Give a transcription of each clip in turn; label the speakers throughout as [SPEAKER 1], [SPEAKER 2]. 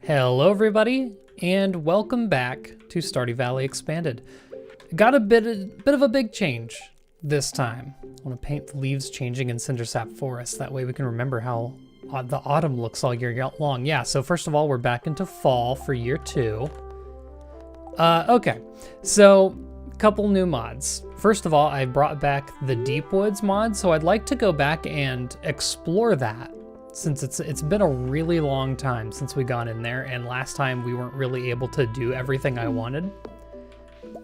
[SPEAKER 1] Hello everybody, and welcome back to Stardew Valley Expanded. Got a bit of a big change this time. I want to paint the leaves changing in Cindersap Forest, that way we can remember how the autumn looks all year long. Yeah, so first of all, we're back into fall for year 2. Okay, so a couple new mods. First of all, I brought back the Deep Woods mod, so I'd like to go back and explore that, since it's been a really long time since we got in there, and last time we weren't really able to do everything I wanted.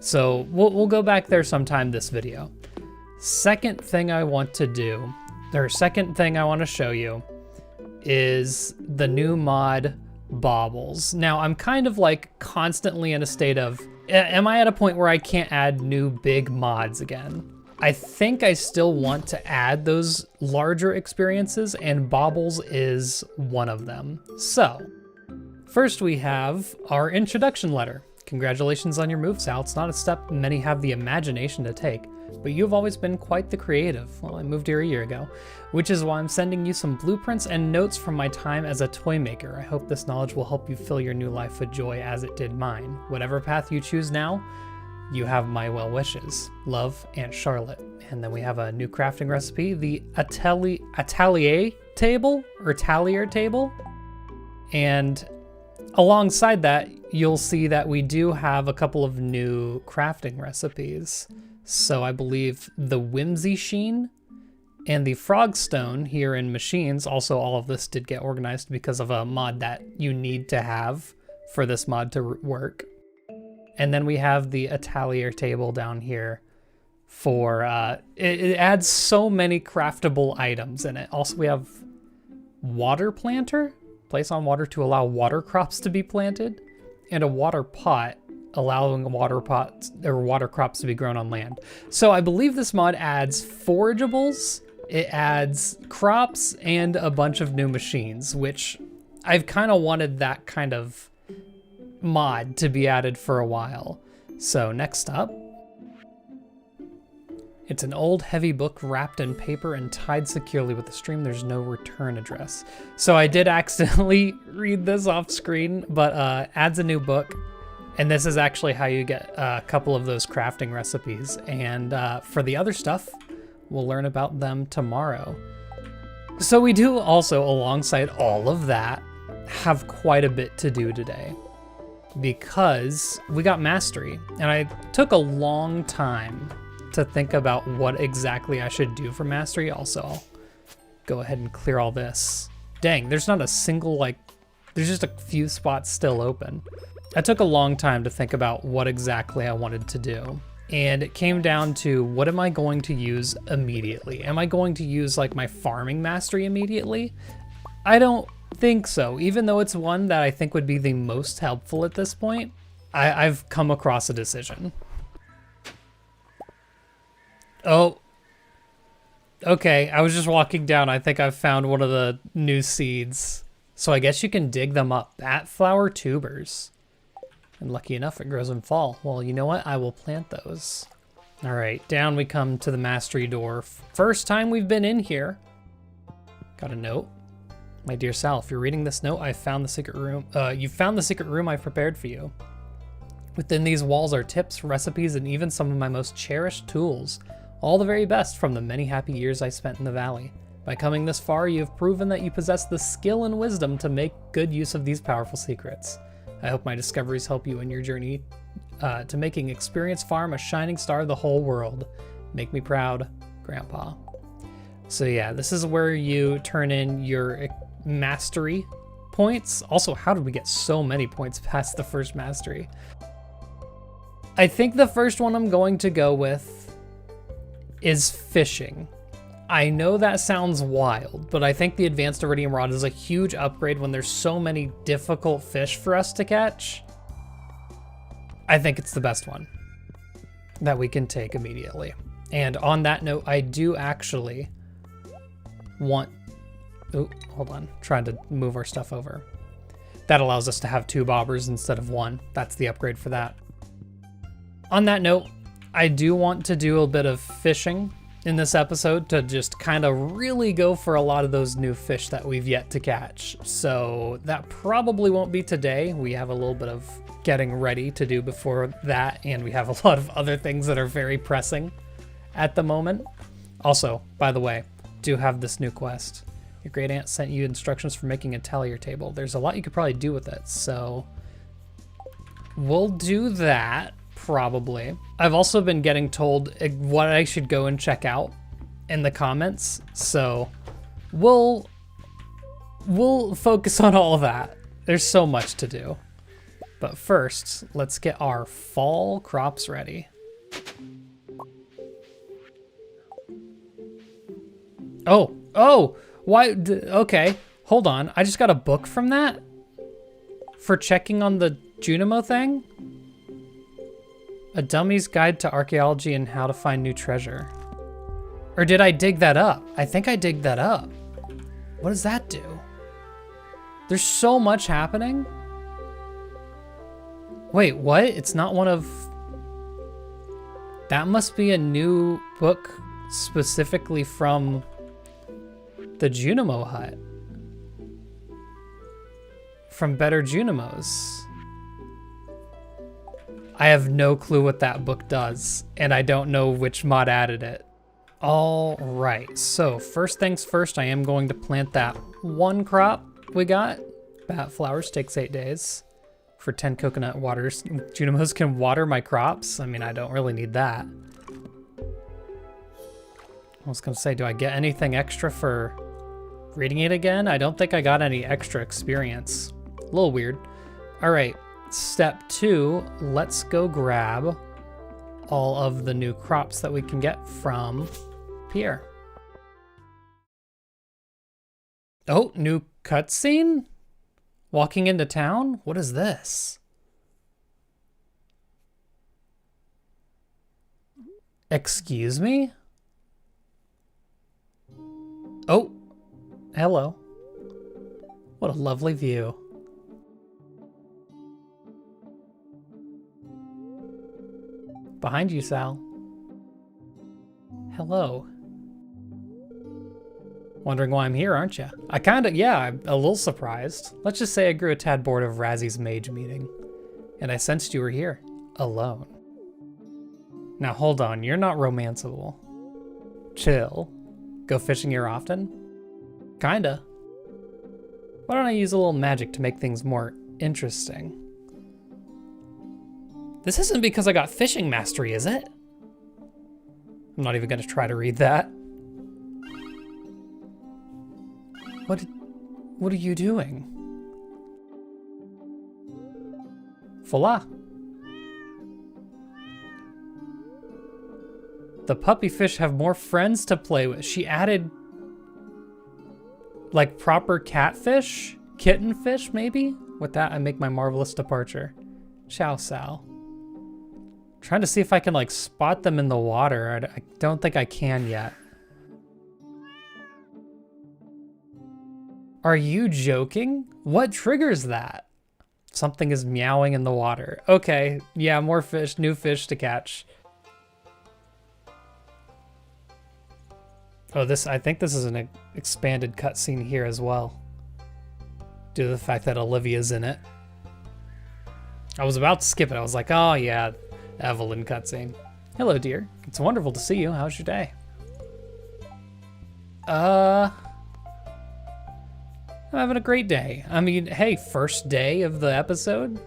[SPEAKER 1] So we'll go back there sometime this video. Second thing I want to do, or second thing I want to show you, is the new mod Baubles. Now I'm kind of like constantly in a state of, am I at a point where I can't add new big mods again? I think I still want to add those larger experiences, and Baubles is one of them. So, first we have our introduction letter. Congratulations on your move, Sal. It's not a step many have the imagination to take, but you've always been quite the creative. Well, I moved here a year ago, which is why I'm sending you some blueprints and notes from my time as a toy maker. I hope this knowledge will help you fill your new life with joy as it did mine. Whatever path you choose now, you have my well wishes. Love, Aunt Charlotte. And then we have a new crafting recipe, the atelier table, or talier table. And alongside that, you'll see that we do have a couple of new crafting recipes. So I believe the Whimsy Sheen and the Frogstone here in Machines. Also, all of this did get organized because of a mod that you need to have for this mod to work. And then we have the atelier table down here for, it adds so many craftable items in it. Also, we have water planter, place on water to allow water crops to be planted, and a water pot, allowing water crops to be grown on land. So I believe this mod adds forageables, it adds crops, and a bunch of new machines, which I've kind of wanted that kind of mod to be added for a while. So next up, it's an old heavy book wrapped in paper and tied securely with a string. There's no return address. So I did accidentally read this off screen, but adds a new book. And this is actually how you get a couple of those crafting recipes. And for the other stuff, we'll learn about them tomorrow. So we do also, alongside all of that, have quite a bit to do today, because we got mastery, and I took a long time to think about what exactly I should do for mastery. Also, I'll go ahead and clear all this. Dang, there's not a single, there's just a few spots still open. I took a long time to think about what exactly I wanted to do, and it came down to, what am I going to use immediately? Am I going to use my farming mastery immediately? I don't think so, even though it's one that I think would be the most helpful at this point. I've come across a decision. Oh, okay, I was just walking down. I think I've found one of the new seeds. So I guess you can dig them up. Batflower tubers. And lucky enough, it grows in fall. Well, you know what? I will plant those. All right, down we come to the mastery door. First time we've been in here. Got a note. My dear Sal, if you're reading this note, I found the secret room. You found the secret room I've prepared for you. Within these walls are tips, recipes, and even some of my most cherished tools. All the very best from the many happy years I spent in the valley. By coming this far, you have proven that you possess the skill and wisdom to make good use of these powerful secrets. I hope my discoveries help you in your journey to making Experience Farm a shining star of the whole world. Make me proud, Grandpa. So yeah, this is where you turn in your mastery points. Also, how did we get so many points past the first mastery? I think the first one I'm going to go with is fishing. I know that sounds wild, but I think the advanced iridium rod is a huge upgrade when there's so many difficult fish for us to catch. I think it's the best one that we can take immediately. And on that note, I do actually want, oh, hold on, trying to move our stuff over. That allows us to have 2 bobbers instead of 1. That's the upgrade for that. On that note, I do want to do a bit of fishing in this episode to just kind of really go for a lot of those new fish that we've yet to catch. So that probably won't be today. We have a little bit of getting ready to do before that, and we have a lot of other things that are very pressing at the moment. Also, by the way, do have this new quest. Your great aunt sent you instructions for making a tallier table. There's a lot you could probably do with it, so we'll do that. Probably. I've also been getting told what I should go and check out in the comments, so we'll focus on all of that. There's so much to do. But first, let's get our fall crops ready. Oh, why? Okay, hold on. I just got a book from that for checking on the Junimo thing. A Dummy's Guide to Archaeology and How to Find New Treasure. Or did I dig that up? I think I digged that up. What does that do? There's so much happening. Wait, what? It's not one of... That must be a new book specifically from the Junimo hut. From Better Junimos. I have no clue what that book does, and I don't know which mod added it. All right, so first things first, I am going to plant that one crop we got. Bat flowers takes 8 days. For 10 coconut waters, Junimos can water my crops. I mean, I don't really need that. I was gonna say, do I get anything extra for reading it again? I don't think I got any extra experience. A little weird. All right. Step 2, let's go grab all of the new crops that we can get from Pierre. Oh, new cutscene? Walking into town? What is this? Excuse me? Oh, hello. What a lovely view. Behind you, Sal. Hello. Wondering why I'm here, aren't you? I'm a little surprised. Let's just say I grew a tad bored of Razzy's mage meeting, and I sensed you were here, alone. Now hold on, you're not romanceable. Chill. Go fishing here often? Kinda. Why don't I use a little magic to make things more interesting? This isn't because I got fishing mastery, is it? I'm not even gonna try to read that. What are you doing? Voila. The puppy fish have more friends to play with. She added like proper catfish? Kitten fish, maybe? With that, I make my marvelous departure. Ciao, Sal. Trying to see if I can like spot them in the water. I don't think I can yet. Are you joking? What triggers that? Something is meowing in the water. Okay, yeah, more fish, new fish to catch. Oh, I think this is an expanded cutscene here as well, due to the fact that Olivia's in it. I was about to skip it. I was like, oh yeah, Evelyn cutscene. Hello, dear. It's wonderful to see you. How's your day? I'm having a great day. I mean, hey, first day of the episode.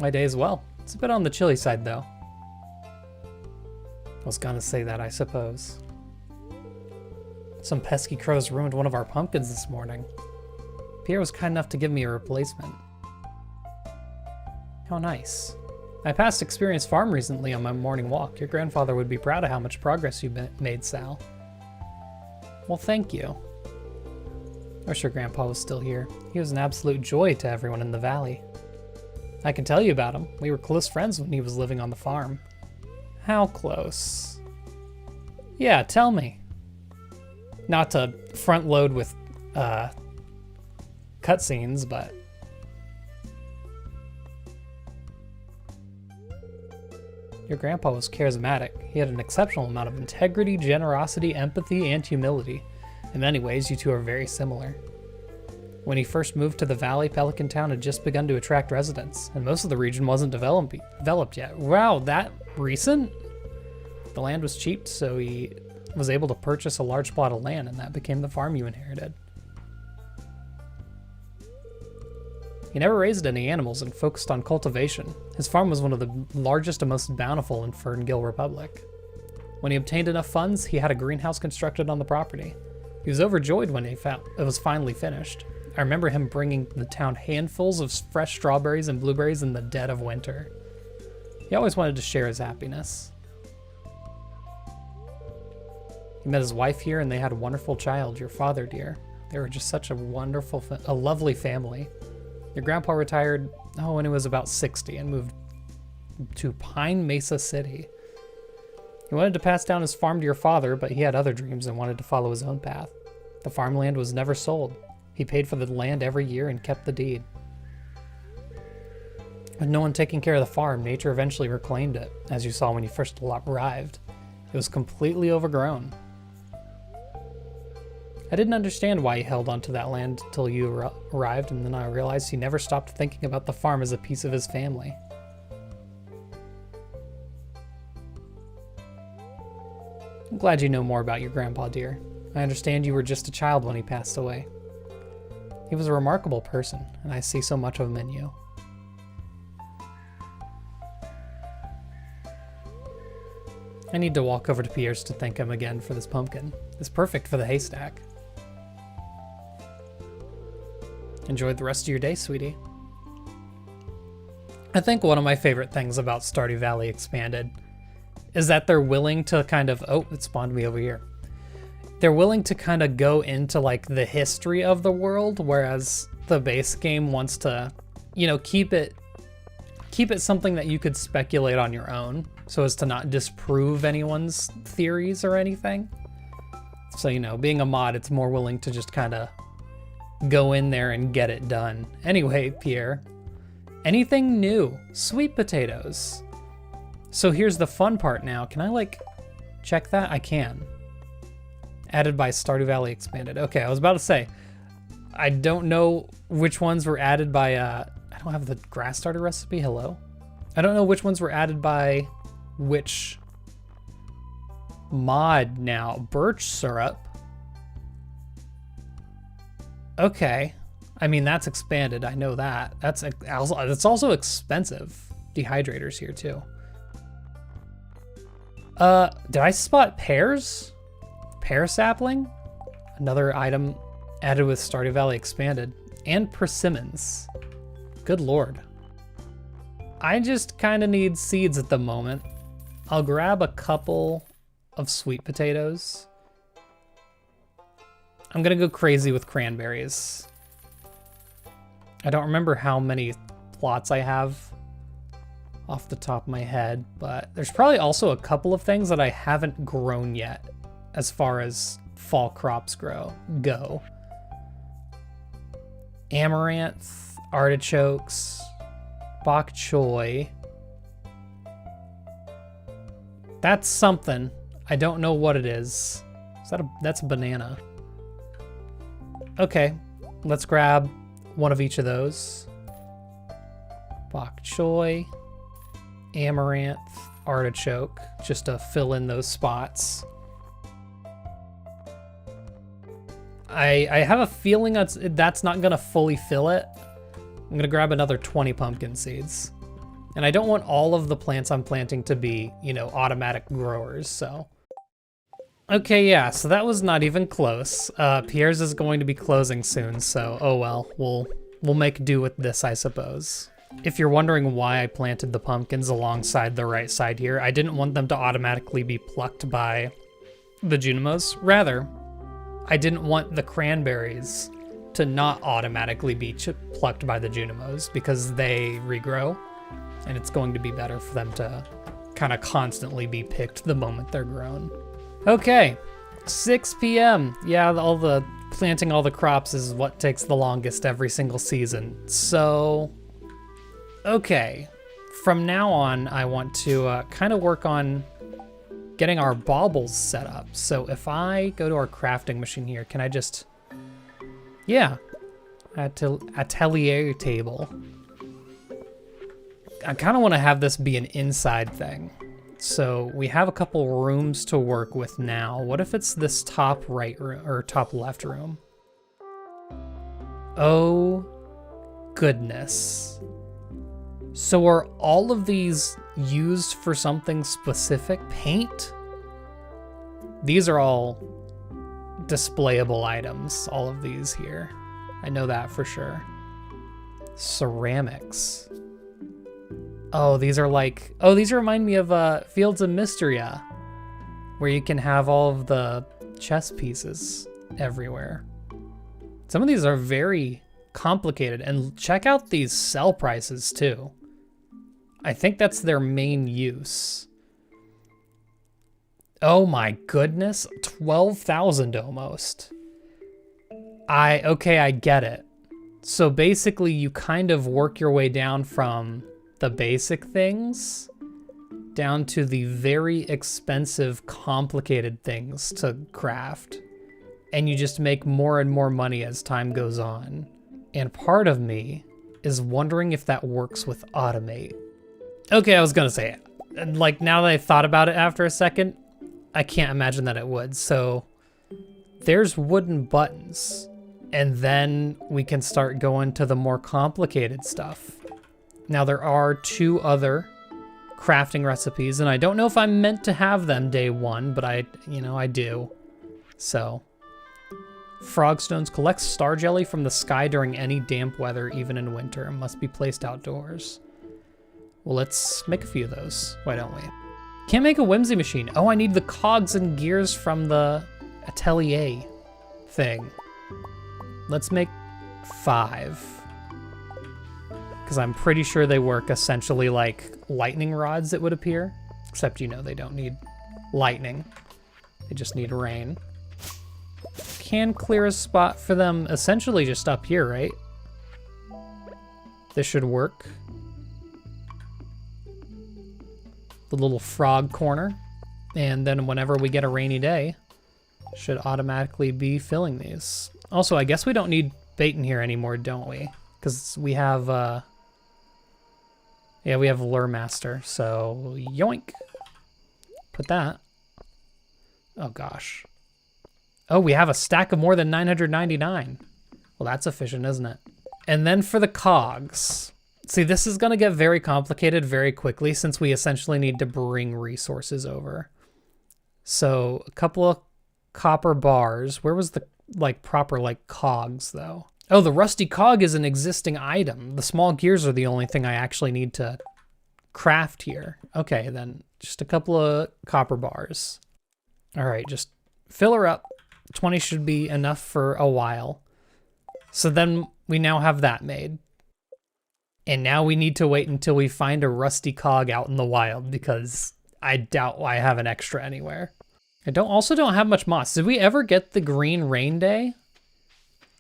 [SPEAKER 1] My day as well. It's a bit on the chilly side, though. I was gonna say that, I suppose. Some pesky crows ruined one of our pumpkins this morning. Pierre was kind enough to give me a replacement. How nice. I passed Experience Farm recently on my morning walk. Your grandfather would be proud of how much progress you've made, Sal. Well, thank you. I wish your grandpa was still here. He was an absolute joy to everyone in the valley. I can tell you about him. We were close friends when he was living on the farm. How close? Yeah, tell me. Not to front load with cutscenes, but... Your grandpa was charismatic. He had an exceptional amount of integrity, generosity, empathy, and humility. In many ways, you two are very similar. When he first moved to the valley, Pelican Town had just begun to attract residents, and most of the region wasn't developed yet. Wow, that recent? The land was cheap, so he was able to purchase a large plot of land, and that became the farm you inherited. He never raised any animals and focused on cultivation. His farm was one of the largest and most bountiful in Ferngil Republic. When he obtained enough funds, he had a greenhouse constructed on the property. He was overjoyed when he found it was finally finished. I remember him bringing the town handfuls of fresh strawberries and blueberries in the dead of winter. He always wanted to share his happiness. He met his wife here and they had a wonderful child, your father, dear. They were just such a wonderful, lovely family. Your grandpa retired, when he was about 60 and moved to Pine Mesa City. He wanted to pass down his farm to your father, but he had other dreams and wanted to follow his own path. The farmland was never sold. He paid for the land every year and kept the deed. With no one taking care of the farm, nature eventually reclaimed it, as you saw when you first arrived. It was completely overgrown. I didn't understand why he held onto that land until you arrived, and then I realized he never stopped thinking about the farm as a piece of his family. I'm glad you know more about your grandpa, dear. I understand you were just a child when he passed away. He was a remarkable person, and I see so much of him in you. I need to walk over to Pierre's to thank him again for this pumpkin. It's perfect for the haystack. Enjoy the rest of your day, sweetie. I think one of my favorite things about Stardew Valley Expanded is that they're willing to kind of, oh, it spawned me over here. They're willing to kind of go into like the history of the world, whereas the base game wants to, you know, keep it something that you could speculate on your own so as to not disprove anyone's theories or anything. So, you know, being a mod, it's more willing to just kind of go in there and get it done. Anyway, Pierre, anything new? Sweet potatoes. So here's the fun part now. Can I like check that? I can. Added by Stardew Valley Expanded. Okay, I was about to say, I don't know which ones were added by, I don't have the grass starter recipe, hello? I don't know which ones were added by which mod now. Birch syrup. Okay. I mean, that's expanded, I know that. That's also expensive. Dehydrators here too. Did I spot pears? Pear sapling? Another item added with Stardew Valley Expanded. And persimmons. Good lord. I just kind of need seeds at the moment. I'll grab a couple of sweet potatoes. I'm gonna go crazy with cranberries. I don't remember how many plots I have off the top of my head, but there's probably also a couple of things that I haven't grown yet as far as fall crops go. Amaranth, artichokes, bok choy. That's something. I don't know what it is. That's a banana. Okay, let's grab one of each of those. Bok choy, amaranth, artichoke, just to fill in those spots. I have a feeling that's not gonna fully fill it. I'm gonna grab another 20 pumpkin seeds. And I don't want all of the plants I'm planting to be, you know, automatic growers, so. Okay, yeah, so that was not even close. Pierre's is going to be closing soon, so oh well, we'll make do with this, I suppose. If you're wondering why I planted the pumpkins alongside the right side here, I didn't want them to automatically be plucked by the Junimos. Rather, I didn't want the cranberries to not automatically be plucked by the Junimos because they regrow, and it's going to be better for them to kind of constantly be picked the moment they're grown. Okay, 6 p.m. Yeah, all the planting all the crops is what takes the longest every single season. So, okay, from now on, I want to kind of work on getting our baubles set up. So if I go to our crafting machine here, can I just, yeah, atelier table. I kind of want to have this be an inside thing. So we have a couple rooms to work with now. What if it's this top right room or top left room? Oh, goodness. So are all of these used for something specific? Paint? These are all displayable items, all of these here. I know that for sure. Ceramics. Oh, these are like, oh, these remind me of Fields of Mysteria, where you can have all of the chess pieces everywhere. Some of these are very complicated, and check out these sell prices too. I think that's their main use. Oh my goodness, 12,000 almost. Okay, I get it. So basically you kind of work your way down from the basic things down to the very expensive, complicated things to craft. And you just make more and more money as time goes on. And part of me is wondering if that works with automate. Okay, I was gonna say it. Like, now that I thought about it after a second, I can't imagine that it would. So there's wooden buttons, and then we can start going to the more complicated stuff. Now there are 2 other crafting recipes, and I don't know if I'm meant to have them day 1, but I do. So, Frogstones collects star jelly from the sky during any damp weather, even in winter, and must be placed outdoors. Well, let's make a few of those. Why don't we? Can't make a whimsy machine. Oh, I need the cogs and gears from the atelier thing. Let's make 5. Because I'm pretty sure they work essentially like lightning rods, it would appear. Except, they don't need lightning. They just need rain. Can clear a spot for them essentially just up here, right? This should work. The little frog corner. And then whenever we get a rainy day, should automatically be filling these. Also, I guess we don't need bait in here anymore, don't we? Because we have, yeah, we have Lure Master, so yoink. Put that. Oh gosh. Oh, we have a stack of more than 999. Well, that's efficient, isn't it? And then for the cogs. See, this is gonna get very complicated very quickly since we essentially need to bring resources over. So a couple of copper bars. Where was the proper cogs though? Oh, the rusty cog is an existing item. The small gears are the only thing I actually need to craft here. Okay, then just a couple of copper bars. All right, just fill her up. 20 should be enough for a while. So then we now have that made. And now we need to wait until we find a rusty cog out in the wild because I doubt I have an extra anywhere. I also don't have much moss. Did we ever get the green rain day?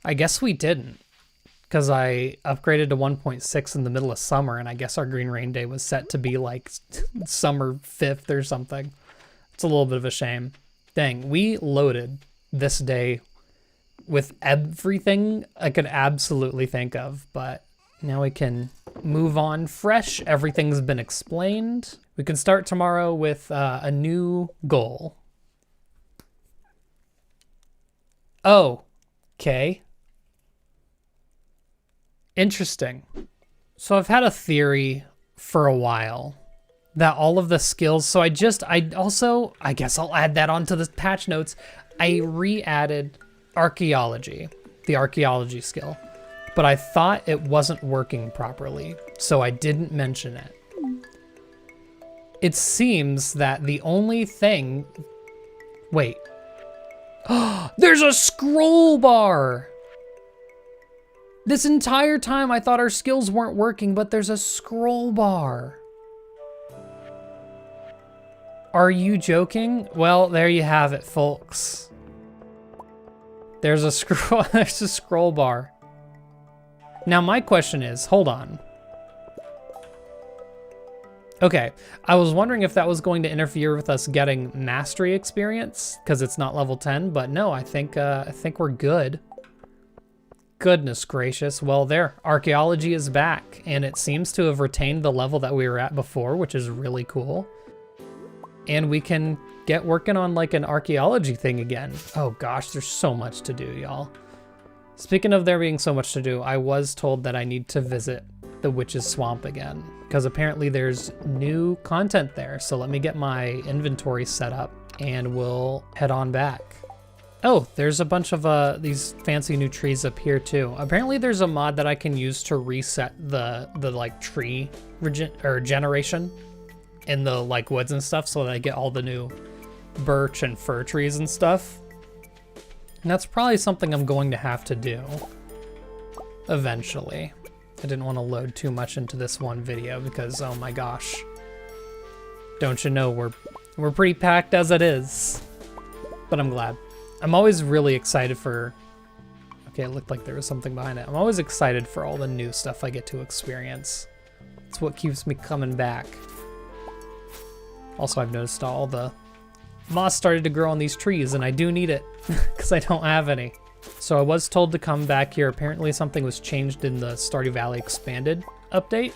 [SPEAKER 1] I guess we didn't, because I upgraded to 1.6 in the middle of summer, and I guess our green rain day was set to be like summer 5th or something. It's a little bit of a shame. Dang, we loaded this day with everything I could absolutely think of, but now we can move on fresh. Everything's been explained. We can start tomorrow with a new goal. Oh, okay. Interesting. So I've had a theory for a while that all of the skills, so I guess I'll add that onto the patch notes. I re-added archaeology, the archaeology skill, but I thought it wasn't working properly, so I didn't mention it. It seems that the only thing, wait. There's a scroll bar! This entire time I thought our skills weren't working, but there's a scroll bar. Are you joking? Well, there you have it, folks. There's a scroll bar. Now my question is, hold on. Okay, I was wondering if that was going to interfere with us getting mastery experience because it's not level 10, but no, I think we're good. Goodness gracious. Well, there, archaeology is back, and it seems to have retained the level that we were at before, which is really cool. And we can get working on like an archaeology thing again. Oh gosh, there's so much to do, y'all. Speaking of there being so much to do, I was told that I need to visit the Witch's Swamp again, because apparently there's new content there. So let me get my inventory set up and we'll head on back. Oh, there's a bunch of these fancy new trees up here too. Apparently there's a mod that I can use to reset the like tree generation in the like woods and stuff, so that I get all the new birch and fir trees and stuff. And that's probably something I'm going to have to do eventually. I didn't want to load too much into this one video because, oh my gosh. Don't you know, we're pretty packed as it is. But I'm glad. I'm always really excited for... Okay, it looked like there was something behind it. I'm always excited for all the new stuff I get to experience. It's what keeps me coming back. Also, I've noticed all the moss started to grow on these trees, and I do need it because I don't have any. So I was told to come back here. Apparently something was changed in the Stardew Valley Expanded update,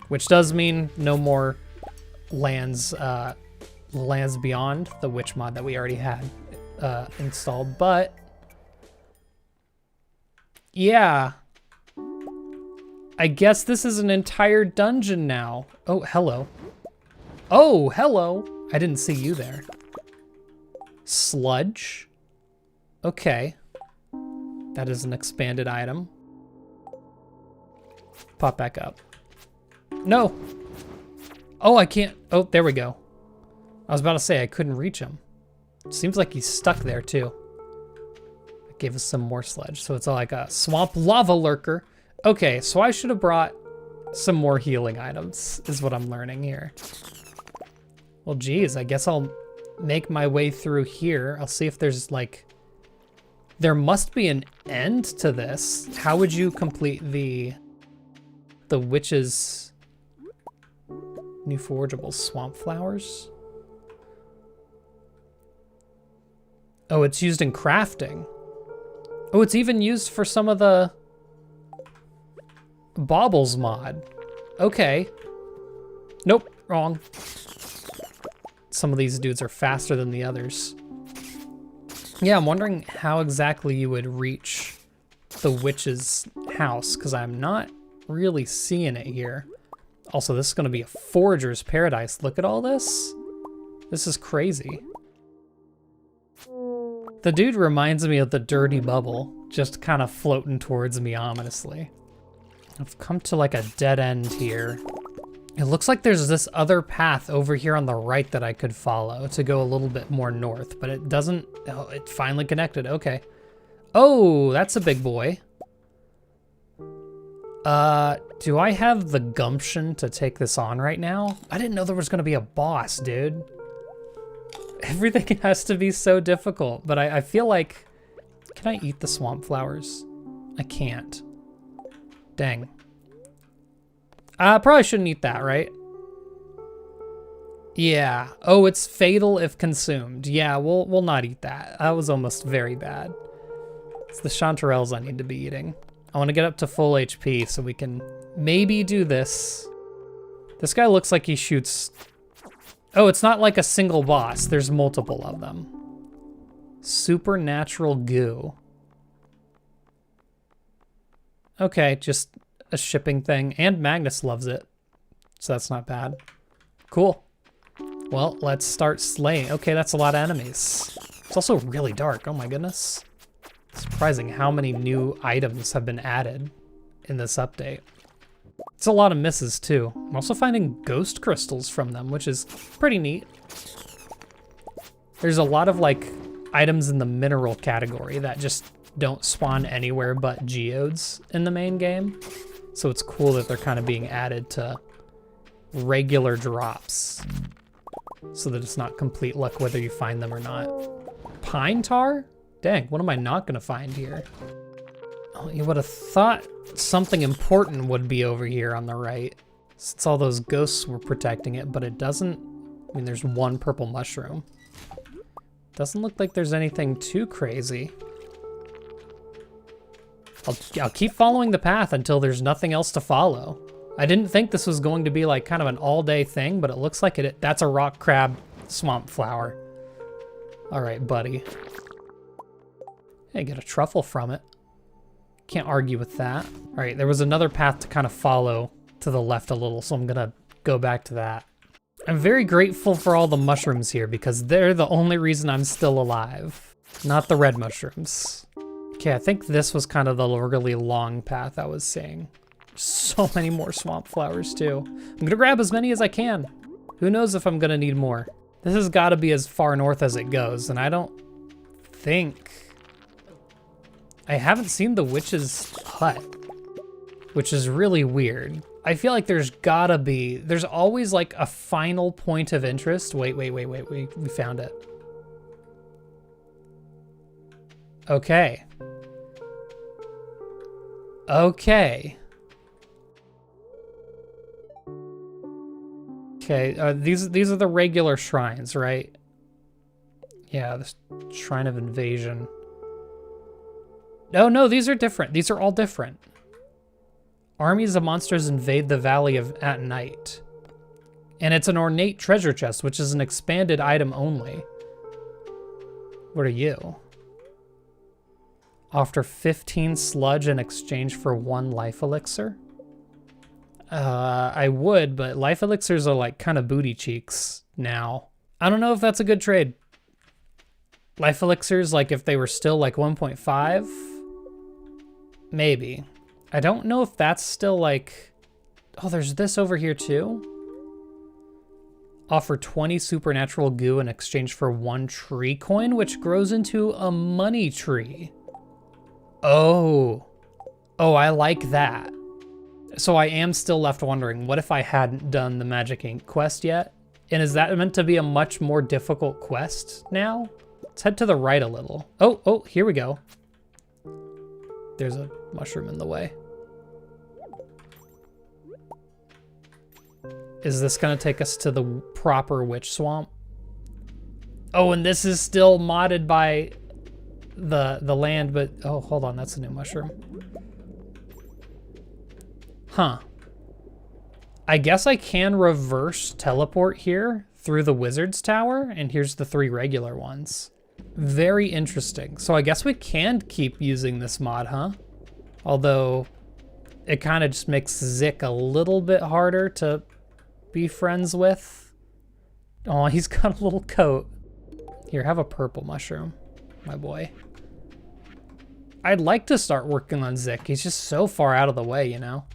[SPEAKER 1] which does mean no more lands beyond the witch mod that we already had installed. But yeah, I guess this is an entire dungeon now. Oh, hello. Oh, hello. I didn't see you there. Sludge. Okay. That is an expanded item. Pop back up. No. Oh, I can't. Oh, there we go. I was about to say I couldn't reach him. Seems like he's stuck there too. It gave us some more sludge. So it's like a swamp lava lurker. Okay, so I should have brought some more healing items, is what I'm learning here. Well, geez, I guess I'll make my way through here. I'll see if there's like... There must be an end to this. How would you complete the witch's new forageable swamp flowers? Oh, it's used in crafting. Oh, it's even used for some of the baubles mod. Okay. Nope, wrong. Some of these dudes are faster than the others. Yeah, I'm wondering how exactly you would reach the witch's house, because I'm not really seeing it here. Also, this is going to be a forager's paradise. Look at all this. This is crazy. The dude reminds me of the dirty bubble, just kind of floating towards me ominously. I've come to like a dead end here. It looks like there's this other path over here on the right that I could follow to go a little bit more north, but it doesn't. Oh, it finally connected. Okay. Oh, that's a big boy. Do I have the gumption to take this on right now? I didn't know there was gonna be a boss, dude. Everything has to be so difficult, but I feel like, can I eat the swamp flowers? I can't. Dang. I probably shouldn't eat that, right? Yeah. Oh, it's fatal if consumed. Yeah, we'll not eat that. That was almost very bad. It's the chanterelles I need to be eating. I want to get up to full HP so we can maybe do this. This guy looks like he shoots... Oh, it's not like a single boss. There's multiple of them. Supernatural goo. Okay, just a shipping thing. And Magnus loves it. So that's not bad. Cool. Well, let's start slaying. Okay, that's a lot of enemies. It's also really dark. Oh my goodness. Surprising how many new items have been added in this update. It's a lot of misses too. I'm also finding ghost crystals from them, which is pretty neat. There's a lot of like items in the mineral category that just don't spawn anywhere but geodes in the main game. So it's cool that they're kind of being added to regular drops so that it's not complete luck whether you find them or not. Pine tar? Dang, what am I not gonna find here? Oh, you would have thought something important would be over here on the right. since all those ghosts were protecting it, but it doesn't, I mean, there's one purple mushroom. Doesn't look like there's anything too crazy. I'll keep following the path until there's nothing else to follow. I didn't think this was going to be like kind of an all-day thing, but it looks like it. That's a rock crab swamp flower. All right, buddy. Hey, get a truffle from it. Can't argue with that. All right, there was another path to kind of follow to the left a little, so I'm gonna go back to that. I'm very grateful for all the mushrooms here because they're the only reason I'm still alive, not the red mushrooms. Okay, I think this was kind of the really long path I was seeing. So many more swamp flowers too. I'm gonna grab as many as I can. Who knows if I'm gonna need more. This has gotta be as far north as it goes, and I don't think... I haven't seen the witch's hut, which is really weird. I feel like there's gotta be, there's always like a final point of interest. Wait, we found it. Okay. Okay. Okay, these are the regular shrines, right? Yeah, the Shrine of Invasion. No, these are different. These are all different. Armies of monsters invade the valley at night. And it's an ornate treasure chest, which is an expanded item only. What are you? Offer 15 sludge in exchange for 1 life elixir? I would, but life elixirs are like kind of booty cheeks now. I don't know if that's a good trade. Life elixirs, like if they were still like 1.5, maybe. I don't know if that's still like, oh, there's this over here too. Offer 20 supernatural goo in exchange for 1 tree coin, which grows into a money tree. Oh, I like that. So I am still left wondering, what if I hadn't done the Magic Ink quest yet? And is that meant to be a much more difficult quest now? Let's head to the right a little. Oh, here we go. There's a mushroom in the way. Is this gonna take us to the proper witch swamp? Oh, and this is still modded by the land, but oh, hold on, that's a new mushroom. Huh. I guess I can reverse teleport here through the wizard's tower, and here's the 3 regular ones. Very interesting. So I guess we can keep using this mod, huh? Although it kind of just makes Zik a little bit harder to be friends with. Oh, he's got a little coat. Here, have a purple mushroom, my boy. I'd like to start working on Zik. He's just so far out of the way, you know?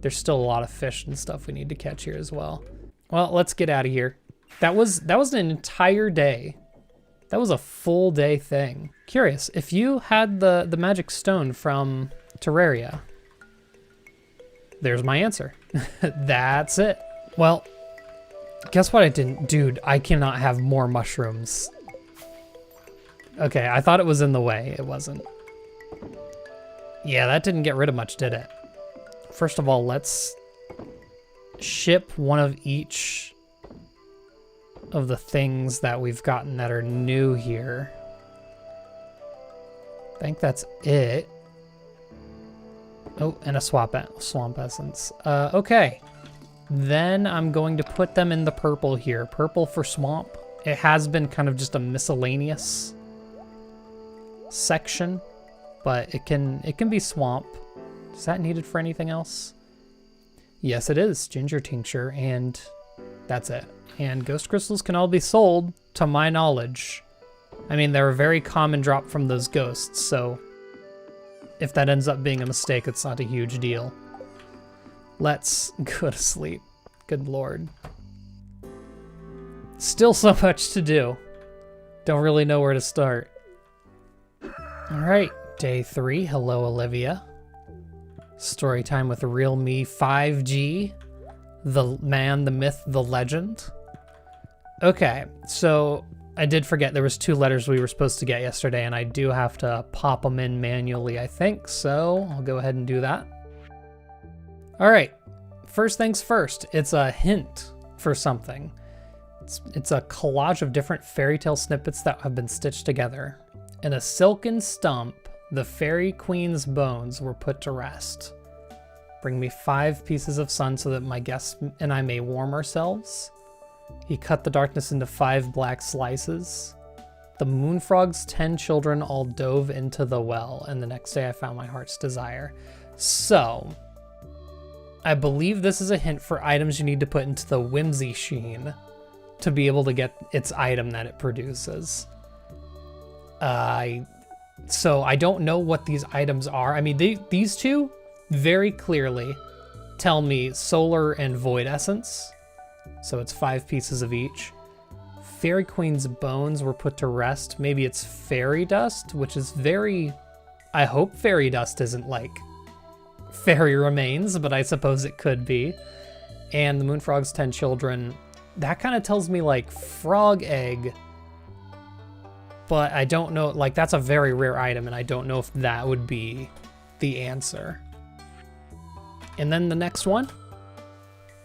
[SPEAKER 1] There's still a lot of fish and stuff we need to catch here as well. Well, let's get out of here. That was an entire day. That was a full day thing. Curious, if you had the magic stone from Terraria, there's my answer. That's it. Well, guess what I didn't? Dude, I cannot have more mushrooms. Okay, I thought it was in the way. It wasn't. Yeah, that didn't get rid of much, did it? First of all, let's ship one of each of the things that we've gotten that are new here. I think that's it. Oh, and a swamp essence. Okay. Then I'm going to put them in the purple here. Purple for swamp. It has been kind of just a miscellaneous section, but it can be swamp. Is that needed for anything else? Yes, it is. Ginger tincture, and that's it. And ghost crystals can all be sold, to my knowledge. I mean, they're a very common drop from those ghosts, so if that ends up being a mistake, it's not a huge deal. Let's go to sleep. Good lord. Still so much to do. Don't really know where to start. All right, day 3. Hello, Olivia. Story time with Real Me 5G. The man, the myth, the legend. Okay, so I did forget there was 2 letters we were supposed to get yesterday, and I do have to pop them in manually, I think, so I'll go ahead and do that. All right, first things first, it's a hint for something. It's a collage of different fairy tale snippets that have been stitched together. In a silken stump, the fairy queen's bones were put to rest. Bring me 5 pieces of sun so that my guests and I may warm ourselves. He cut the darkness into 5 black slices. The moonfrog's 10 children all dove into the well, and the next day I found my heart's desire. So, I believe this is a hint for items you need to put into the whimsy sheen to be able to get its item that it produces. So I don't know what these items are. I mean, these two very clearly tell me solar and void essence. So it's 5 pieces of each. Fairy Queen's bones were put to rest. Maybe it's fairy dust, which is very... I hope fairy dust isn't like fairy remains, but I suppose it could be. And the moonfrog's 10 children, that kind of tells me like frog egg, but I don't know, like that's a very rare item and I don't know if that would be the answer. And then the next one.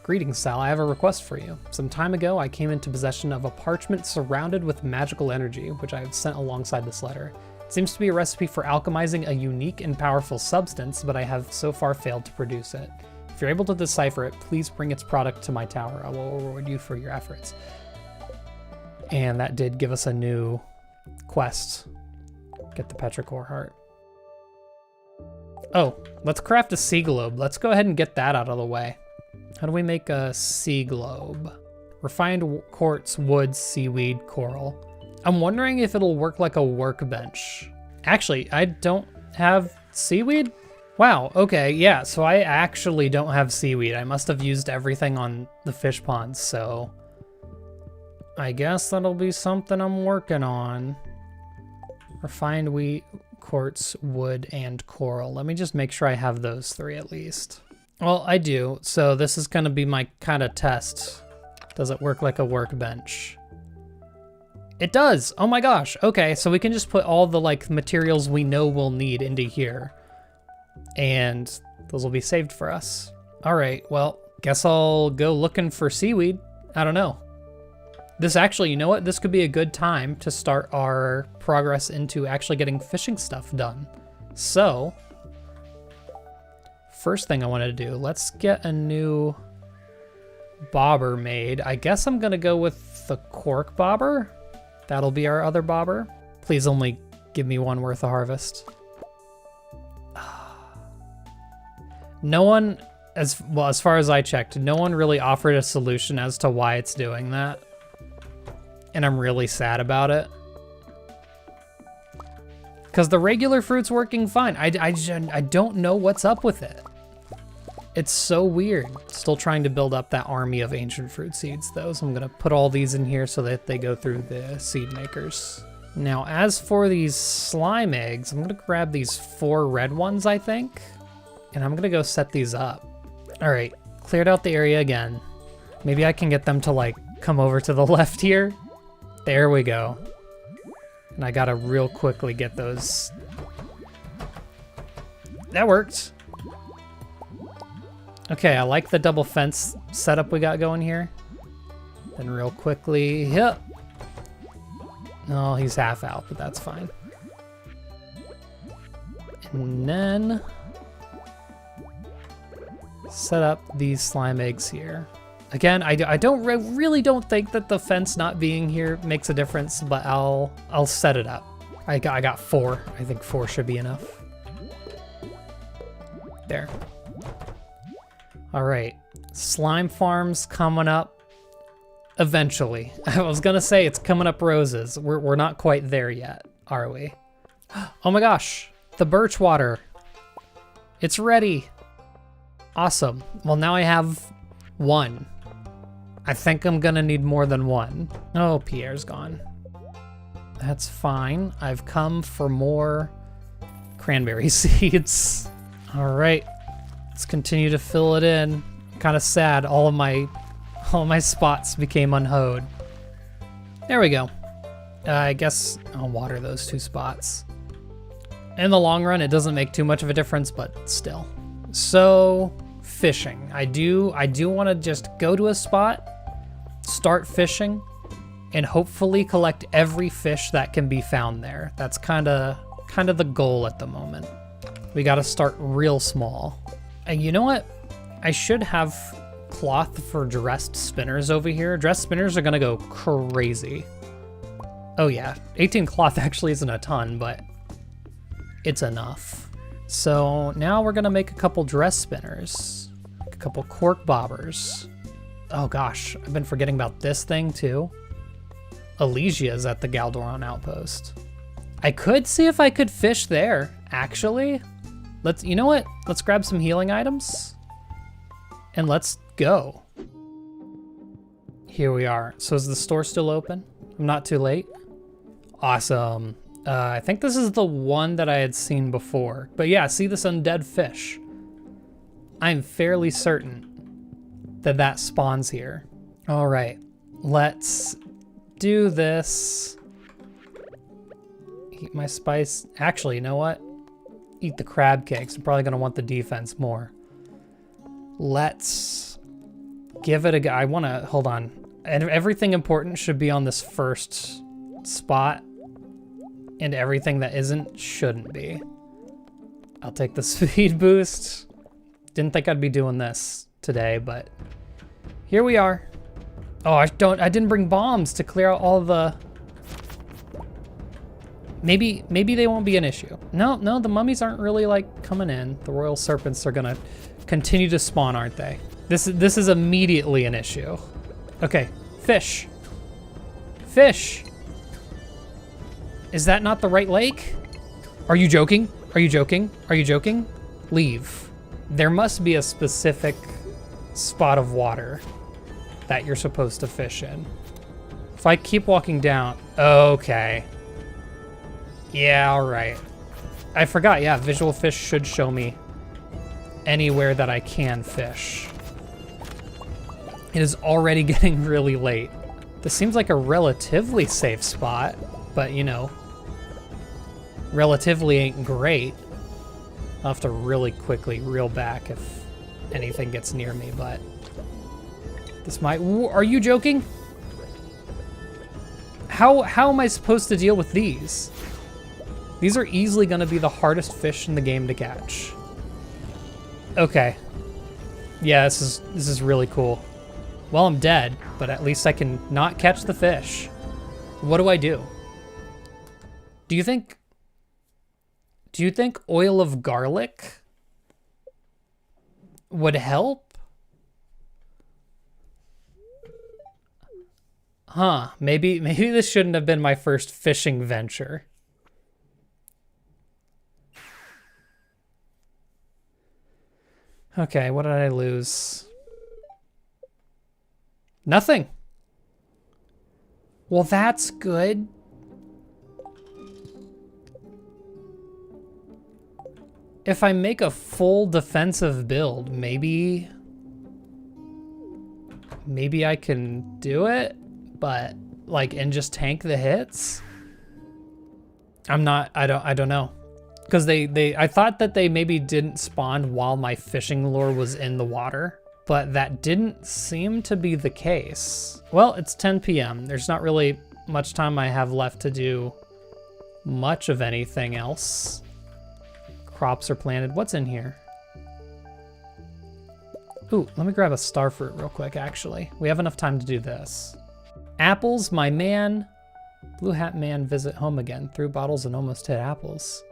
[SPEAKER 1] Greetings, Sal. I have a request for you. Some time ago, I came into possession of a parchment surrounded with magical energy, which I have sent alongside this letter. It seems to be a recipe for alchemizing a unique and powerful substance, but I have so far failed to produce it. If you're able to decipher it, please bring its product to my tower. I will reward you for your efforts. And that did give us a new quest. Get the petrichor heart. Oh, let's craft a sea globe. Let's go ahead and get that out of the way. How do we make a sea globe? Refined quartz, wood, seaweed, coral. I'm wondering if it'll work like a workbench. Actually, I don't have seaweed? Wow, okay, yeah, so I actually don't have seaweed. I must have used everything on the fish ponds, so I guess that'll be something I'm working on. Refined wheat, quartz, wood, and coral. Let me just make sure I have those 3 at least. Well, I do, so this is gonna be my kind of test. Does it work like a workbench? It does! Oh my gosh, okay, so we can just put all the like materials we know we'll need into here. And those will be saved for us. All right, well, guess I'll go looking for seaweed. I don't know. This actually, you know what? This could be a good time to start our progress into actually getting fishing stuff done. So, first thing I wanted to do, let's get a new bobber made. I guess I'm gonna go with the cork bobber. That'll be our other bobber. Please only give me 1 worth of harvest. No one, as far as I checked, no one really offered a solution as to why it's doing that. And I'm really sad about it. Because the regular fruit's working fine. I don't know what's up with it. It's so weird. Still trying to build up that army of ancient fruit seeds though, so I'm gonna put all these in here so that they go through the seed makers. Now, as for these slime eggs, I'm gonna grab these 4 red ones, I think, and I'm gonna go set these up. All right, cleared out the area again. Maybe I can get them to like come over to the left here. There we go. And I gotta real quickly get those. That worked. Okay, I like the double fence setup we got going here. Then real quickly, yep. No, he's half out, but that's fine. And then set up these slime eggs here. Again, I really don't think that the fence not being here makes a difference, but I'll set it up. I got 4. I think 4 should be enough. There. All right, slime farms coming up eventually. I was gonna say it's coming up roses. We're not quite there yet, are we? Oh my gosh, the birch water. It's ready. Awesome. Well, now I have 1. I think I'm gonna need more than 1. Oh, Pierre's gone. That's fine. I've come for more cranberry seeds. All right. Let's continue to fill it in. Kind of sad, all of my spots became unhoed. There we go. I guess I'll water those 2 spots. In the long run, it doesn't make too much of a difference, but still. So, fishing. I do want to just go to a spot, start fishing, and hopefully collect every fish that can be found there. That's kind of the goal at the moment. We got to start real small. And you know what? I should have cloth for dressed spinners over here. Dressed spinners are gonna go crazy. Oh yeah, 18 cloth actually isn't a ton, but it's enough. So now we're gonna make a couple dress spinners, a couple cork bobbers. Oh gosh, I've been forgetting about this thing too. Alesia's at the Galdoron outpost. I could see if I could fish there, actually. You know what? Let's grab some healing items and let's go. Here we are. So is the store still open? I'm not too late. Awesome. I think this is the one that I had seen before. But yeah, see this undead fish. I'm fairly certain that that spawns here. All right, let's do this. Eat my spice. Actually, you know what? Eat the crab cakes. I'm probably gonna want the defense more. Let's give it a go. I wanna, hold on. And everything important should be on this first spot, and everything that isn't shouldn't be. I'll take the speed boost. Didn't think I'd be doing this today, but here we are. Oh, I didn't bring bombs to clear out all the... Maybe they won't be an issue. No, the mummies aren't really like coming in. The royal serpents are gonna continue to spawn, aren't they? This is immediately an issue. Okay, fish. Fish. Is that not the right lake? Are you joking? Are you joking? Are you joking? Leave. There must be a specific spot of water that you're supposed to fish in. If I keep walking down, okay. Yeah, all right. I forgot, yeah, visual fish should show me anywhere that I can fish. It is already getting really late. This seems like a relatively safe spot, but you know, relatively ain't great. I'll have to really quickly reel back if anything gets near me, but this might, are you joking? How am I supposed to deal with these? These are easily gonna be the hardest fish in the game to catch. Okay. Yeah, this is really cool. Well, I'm dead, but at least I can not catch the fish. What do I do? Do you think oil of garlic would help? Huh, maybe this shouldn't have been my first fishing venture. Okay, what did I lose? Nothing. Well, that's good. If I make a full defensive build, maybe I can do it, but like, and just tank the hits. I don't know. Because I thought that they maybe didn't spawn while my fishing lure was in the water, but that didn't seem to be the case. Well, it's 10 p.m. There's not really much time I have left to do much of anything else. Crops are planted. What's in here? Ooh, let me grab a starfruit real quick, actually. We have enough time to do this. Apples, my man. Blue hat man visit home again. Threw bottles and almost hit apples.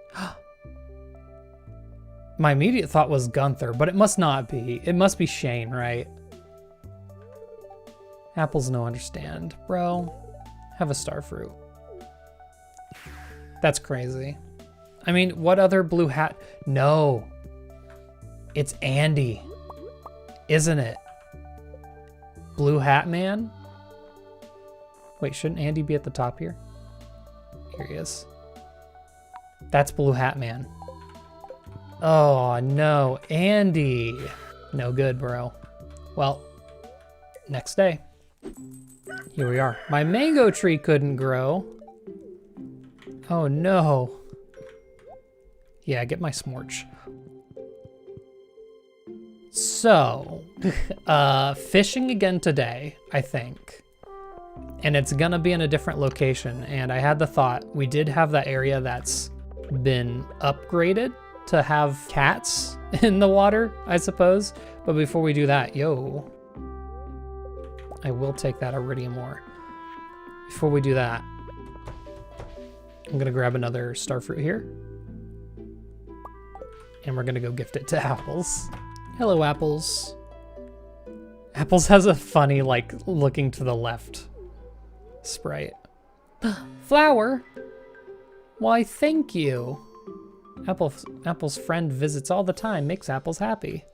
[SPEAKER 1] My immediate thought was Gunther, but it must not be. It must be Shane, right? Apples no understand. Bro, have a starfruit. That's crazy. I mean, what other blue hat? No. It's Andy. Isn't it? Blue hat man? Wait, shouldn't Andy be at the top here? Here he is. That's Blue Hat Man. Oh no, Andy. No good, bro. Well, next day. Here we are. My mango tree couldn't grow. Oh no. Yeah, get my smorch. So, fishing again today, I think. And it's gonna be in a different location. And I had the thought, we did have that area that's been upgraded to have cats in the water, I suppose. But before we do that, I will take that iridium ore. Before we do that, I'm gonna grab another starfruit here. And we're gonna go gift it to Apples. Hello, Apples. Apples has a funny, like, looking to the left sprite. Flower? Why, thank you. Apple's friend visits all the time, makes Apples happy.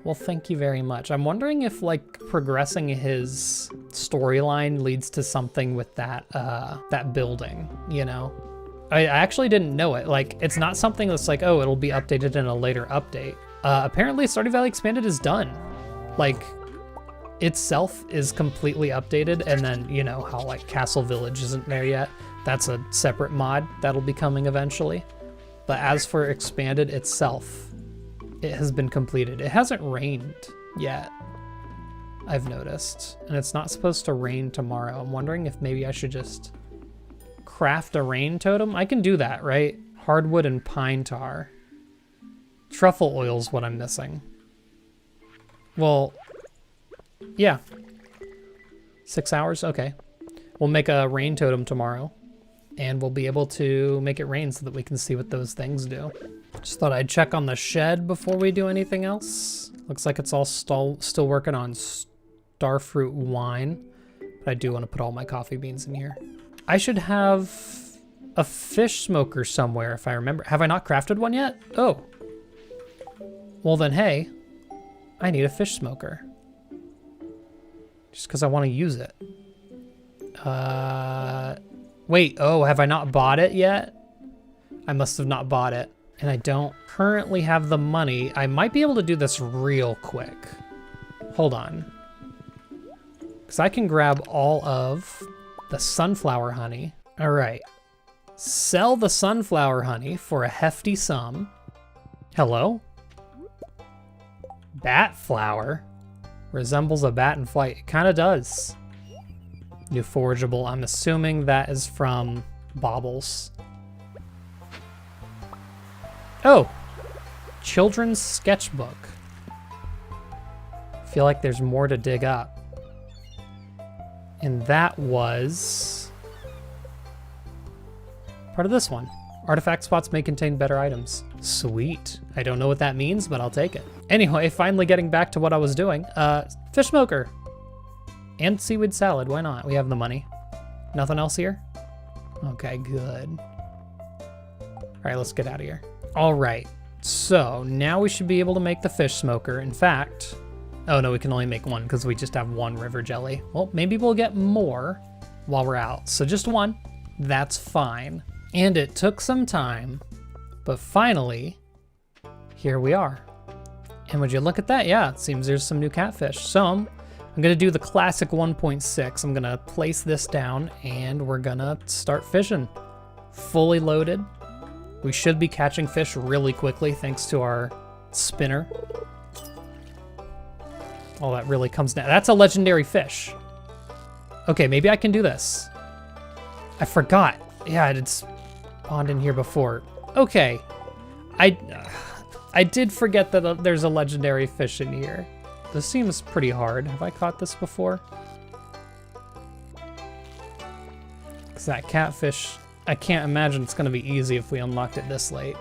[SPEAKER 1] Well, thank you very much. I'm wondering if, like, progressing his storyline leads to something with that, that building, you know? I actually didn't know it. Like, it's not something that's like, oh, it'll be updated in a later update. Apparently, Stardew Valley Expanded is done. Like, itself is completely updated, and then, you know, how, like, Castle Village isn't there yet. That's a separate mod that'll be coming eventually. But as for Expanded itself, it has been completed. It hasn't rained yet, I've noticed. And it's not supposed to rain tomorrow. I'm wondering if maybe I should just craft a rain totem. I can do that, right? Hardwood and pine tar. Truffle oil's what I'm missing. Well, yeah. 6 hours, okay. We'll make a rain totem tomorrow, and we'll be able to make it rain so that we can see what those things do. Just thought I'd check on the shed before we do anything else. Looks like it's all still working on starfruit wine, but I do want to put all my coffee beans in here. I should have a fish smoker somewhere if I remember. Have I not crafted one yet? Oh. Well then, hey, I need a fish smoker. Just because I want to use it. Wait, oh, have I not bought it yet? I must have not bought it. And I don't currently have the money. I might be able to do this real quick. Hold on. Because I can grab all of the sunflower honey. All right. Sell the sunflower honey for a hefty sum. Hello? Bat flower? Resembles a bat in flight. It kind of does. New forageable. I'm assuming that is from Baubles. Oh! Children's sketchbook. I feel like there's more to dig up. And that was part of this one. Artifact spots may contain better items. Sweet. I don't know what that means, but I'll take it. Anyway, finally getting back to what I was doing. Fish smoker. And seaweed salad, why not? We have the money. Nothing else here? Okay, good. All right, let's get out of here. All right, so now we should be able to make the fish smoker. In fact, oh no, we can only make one because we just have one river jelly. Well, maybe we'll get more while we're out. So just one, that's fine. And it took some time, but finally, here we are. And would you look at that? Yeah, it seems there's some new catfish. So I'm gonna do the classic 1.6. I'm gonna place this down and we're gonna start fishing. Fully loaded. We should be catching fish really quickly thanks to our spinner. Oh, that really comes down. That's a legendary fish. Okay, maybe I can do this. I forgot. Yeah, it spawned in here before. Okay. I did forget that there's a legendary fish in here. This seems pretty hard. Have I caught this before? Because that catfish, I can't imagine it's going to be easy if we unlocked it this late.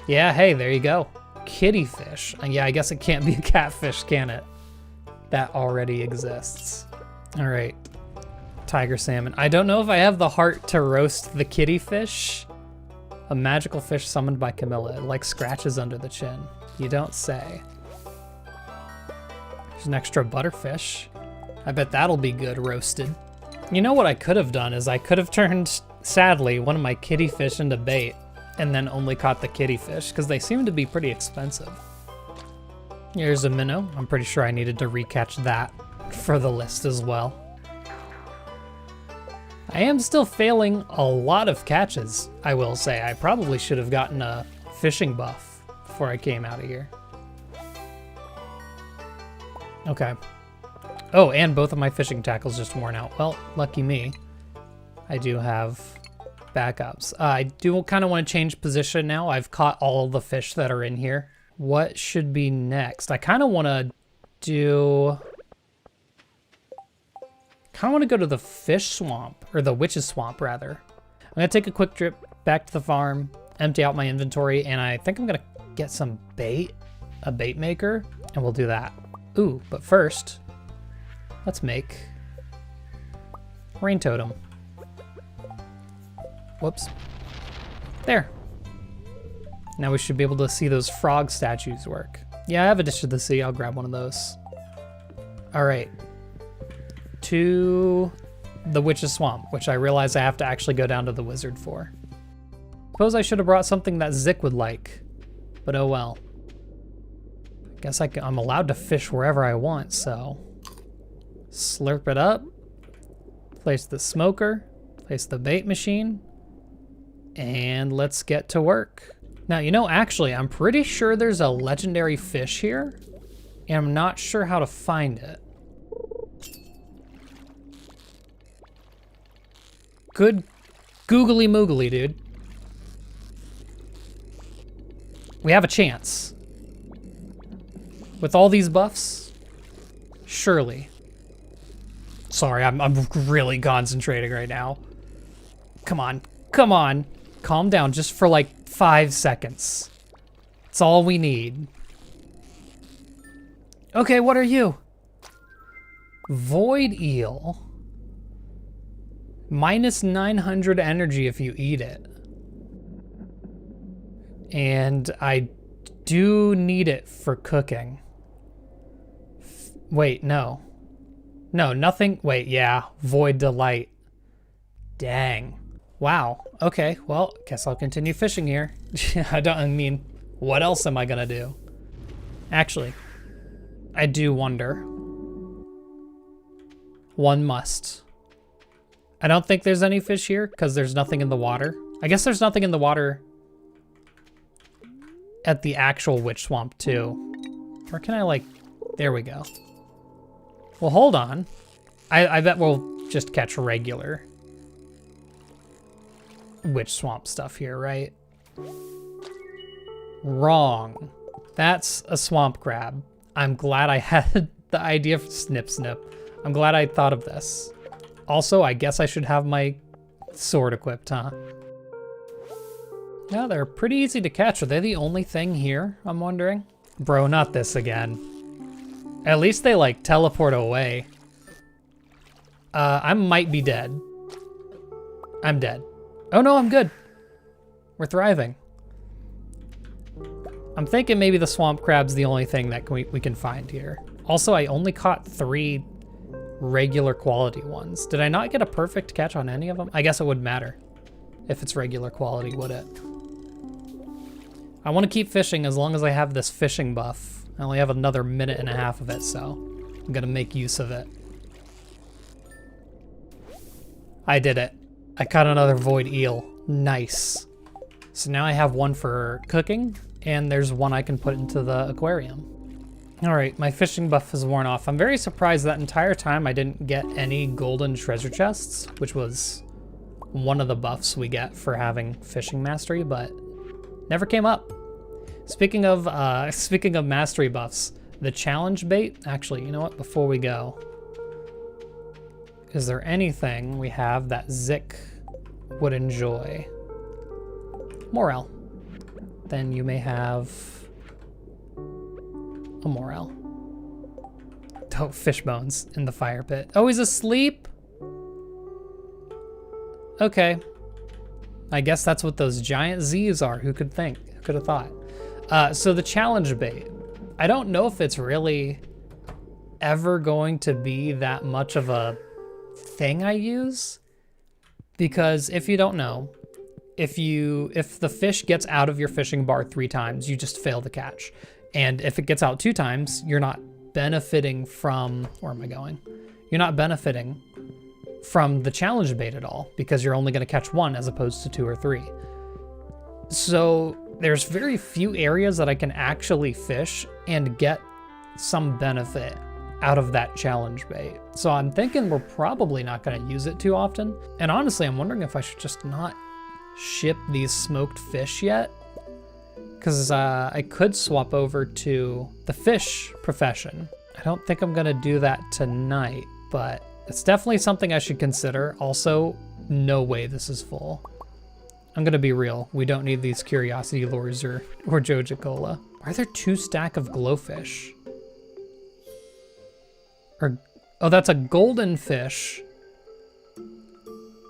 [SPEAKER 1] Yeah, hey, there you go. Kitty fish. Yeah, I guess it can't be a catfish, can it? That already exists. All right. Tiger salmon. I don't know if I have the heart to roast the kitty fish. A magical fish summoned by Camilla. It like scratches under the chin. You don't say. There's an extra butterfish. I bet that'll be good roasted. You know what I could have done is I could have turned, sadly, one of my kitty fish into bait and then only caught the kitty fish because they seem to be pretty expensive. Here's a minnow. I'm pretty sure I needed to recatch that for the list as well. I am still failing a lot of catches, I will say. I probably should have gotten a fishing buff before I came out of here. Okay. Oh, and both of my fishing tackles just worn out. Well, lucky me. I do have backups. I do kind of want to change position now. I've caught all the fish that are in here. What should be next? I kind of want to do... kind of want to go to the fish swamp, or the witch's swamp, rather. I'm going to take a quick trip back to the farm, empty out my inventory, and I think I'm going to get some bait, a bait maker, and we'll do that. Ooh, but first, let's make rain totem. Whoops. There. Now we should be able to see those frog statues work. Yeah, I have a Dish of the Sea. I'll grab one of those. All right. To the Witch's Swamp, which I realize I have to actually go down to the wizard for. Suppose I should have brought something that Zik would like, but oh well. Guess I'm allowed to fish wherever I want, so slurp it up, place the smoker, place the bait machine, and let's get to work. Now, you know, actually, I'm pretty sure there's a legendary fish here, and I'm not sure how to find it. Good googly moogly, dude. We have a chance. With all these buffs, surely. Sorry, I'm really concentrating right now. Come on, come on. Calm down just for like 5 seconds. It's all we need. Okay, what are you? Void eel. Minus 900 energy if you eat it. And I do need it for cooking. Wait, no. No, nothing. Wait, yeah. Void delight. Dang. Wow. Okay, well, guess I'll continue fishing here. I mean, what else am I gonna do? Actually, I do wonder. One must. I don't think there's any fish here because there's nothing in the water. I guess there's nothing in the water at the actual witch swamp too. Or can I like, there we go. Well, hold on. I bet we'll just catch regular witch swamp stuff here, right? Wrong. That's a swamp crab. I'm glad I had the idea for snip snip. I'm glad I thought of this. Also, I guess I should have my sword equipped, huh? Yeah, they're pretty easy to catch. Are they the only thing here, I'm wondering? Bro, not this again. At least they, like, teleport away. I might be dead. I'm dead. Oh no, I'm good. We're thriving. I'm thinking maybe the swamp crab's the only thing that we can find here. Also, I only caught 3 regular quality ones. Did I not get a perfect catch on any of them? I guess it wouldn't matter if it's regular quality, would it? I want to keep fishing as long as I have this fishing buff. I only have another minute and a half of it, so I'm gonna make use of it. I did it. I caught another void eel. Nice. So now I have one for cooking, and there's one I can put into the aquarium. All right, my fishing buff is worn off. I'm very surprised that entire time I didn't get any golden treasure chests, which was one of the buffs we get for having fishing mastery, but never came up. Speaking of mastery buffs, the challenge bait, actually, you know what, before we go, is there anything we have that Zik would enjoy? Morel. Then you may have a morel. Oh, fish bones in the fire pit. Oh, he's asleep? Okay. I guess that's what those giant Z's are. Who could think? Who could have thought? So the challenge bait. I don't know if it's really ever going to be that much of a thing I use. Because if you don't know, if the fish gets out of your fishing bar 3 times, you just fail the catch. And if it gets out 2 times, you're not benefiting from, where am I going? You're not benefiting from the challenge bait at all because you're only going to catch 1 as opposed to 2 or 3. So there's very few areas that I can actually fish and get some benefit out of that challenge bait. So I'm thinking we're probably not going to use it too often. And honestly, I'm wondering if I should just not ship these smoked fish yet. Because I could swap over to the fish profession. I don't think I'm going to do that tonight, but it's definitely something I should consider. Also, no way this is full. I'm going to be real. We don't need these curiosity lures or Joja Cola. Why are there 2 stacks of glowfish? Oh, that's a golden fish.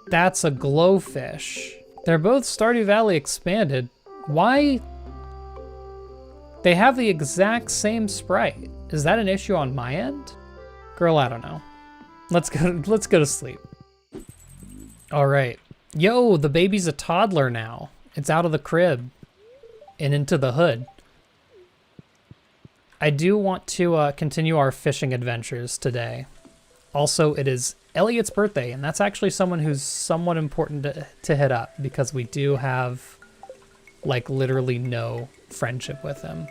[SPEAKER 1] That's a glowfish. They're both Stardew Valley expanded. Why? They have the exact same sprite. Is that an issue on my end? Girl, I don't know. Let's go to sleep. All right. Yo, the baby's a toddler now. It's out of the crib and into the hood. I do want to continue our fishing adventures today. Also, it is Elliot's birthday, and that's actually someone who's somewhat important to hit up because we do have, like, literally no friendship with him.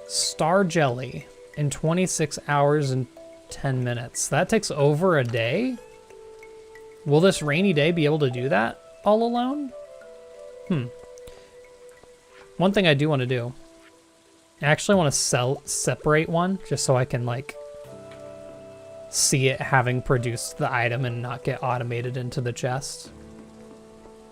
[SPEAKER 1] Star Jelly in 26 hours and 10 minutes. That takes over a day? Will this rainy day be able to do that all alone? One thing I do want to do, I actually want to separate one just so I can, like, see it having produced the item and not get automated into the chest.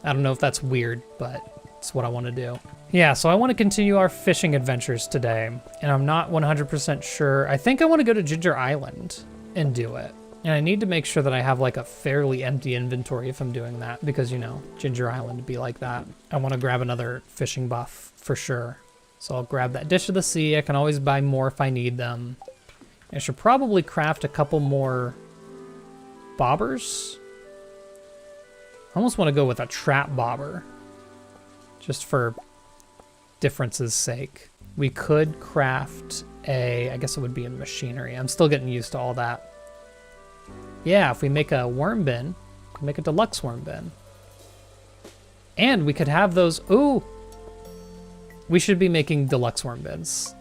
[SPEAKER 1] I don't know if that's weird, but it's what I want to do. Yeah, so I want to continue our fishing adventures today, and I'm not 100% sure. I think I want to go to Ginger Island and do it. And I need to make sure that I have, like, a fairly empty inventory if I'm doing that, because, you know, Ginger Island would be like that. I want to grab another fishing buff for sure. So I'll grab that Dish of the Sea. I can always buy more if I need them. I should probably craft a couple more bobbers. I almost want to go with a trap bobber, just for difference's sake. We could craft I guess it would be in machinery. I'm still getting used to all that. Yeah, if we make a worm bin, we can make a deluxe worm bin. And we could have those, ooh! We should be making deluxe worm bins.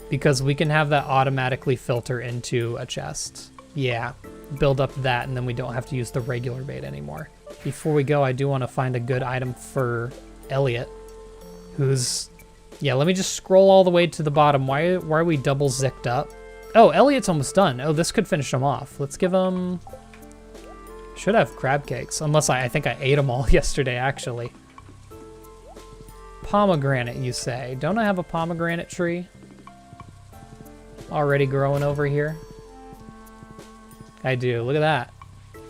[SPEAKER 1] Because we can have that automatically filter into a chest. Yeah, build up that and then we don't have to use the regular bait anymore. Before we go, I do want to find a good item for Elliot, who's... Yeah, let me just scroll all the way to the bottom. Why are we double zicked up? Oh, Elliot's almost done. Oh, this could finish him off. Let's give him... Should have crab cakes, unless I think I ate them all yesterday, actually. Pomegranate, you say. Don't I have a pomegranate tree already growing over here? I do. Look at that.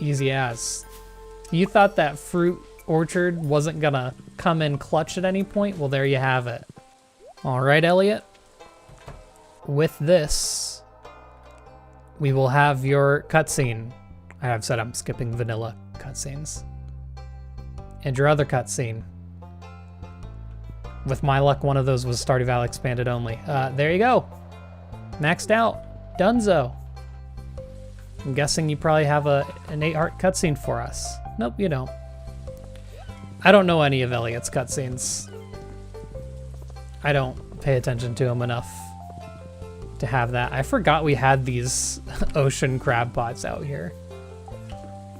[SPEAKER 1] Easy as. You thought that fruit orchard wasn't gonna come in clutch at any point? Well, there you have it. All right, Elliot. With this, we will have your cutscene. I have said I'm skipping vanilla cutscenes. And your other cutscene. With my luck, one of those was Stardew Valley Expanded only. There you go. Maxed out. Dunzo. I'm guessing you probably have an 8-heart cutscene for us. Nope, you don't. I don't know any of Elliot's cutscenes. I don't pay attention to him enough to have that. I forgot we had these ocean crab pots out here.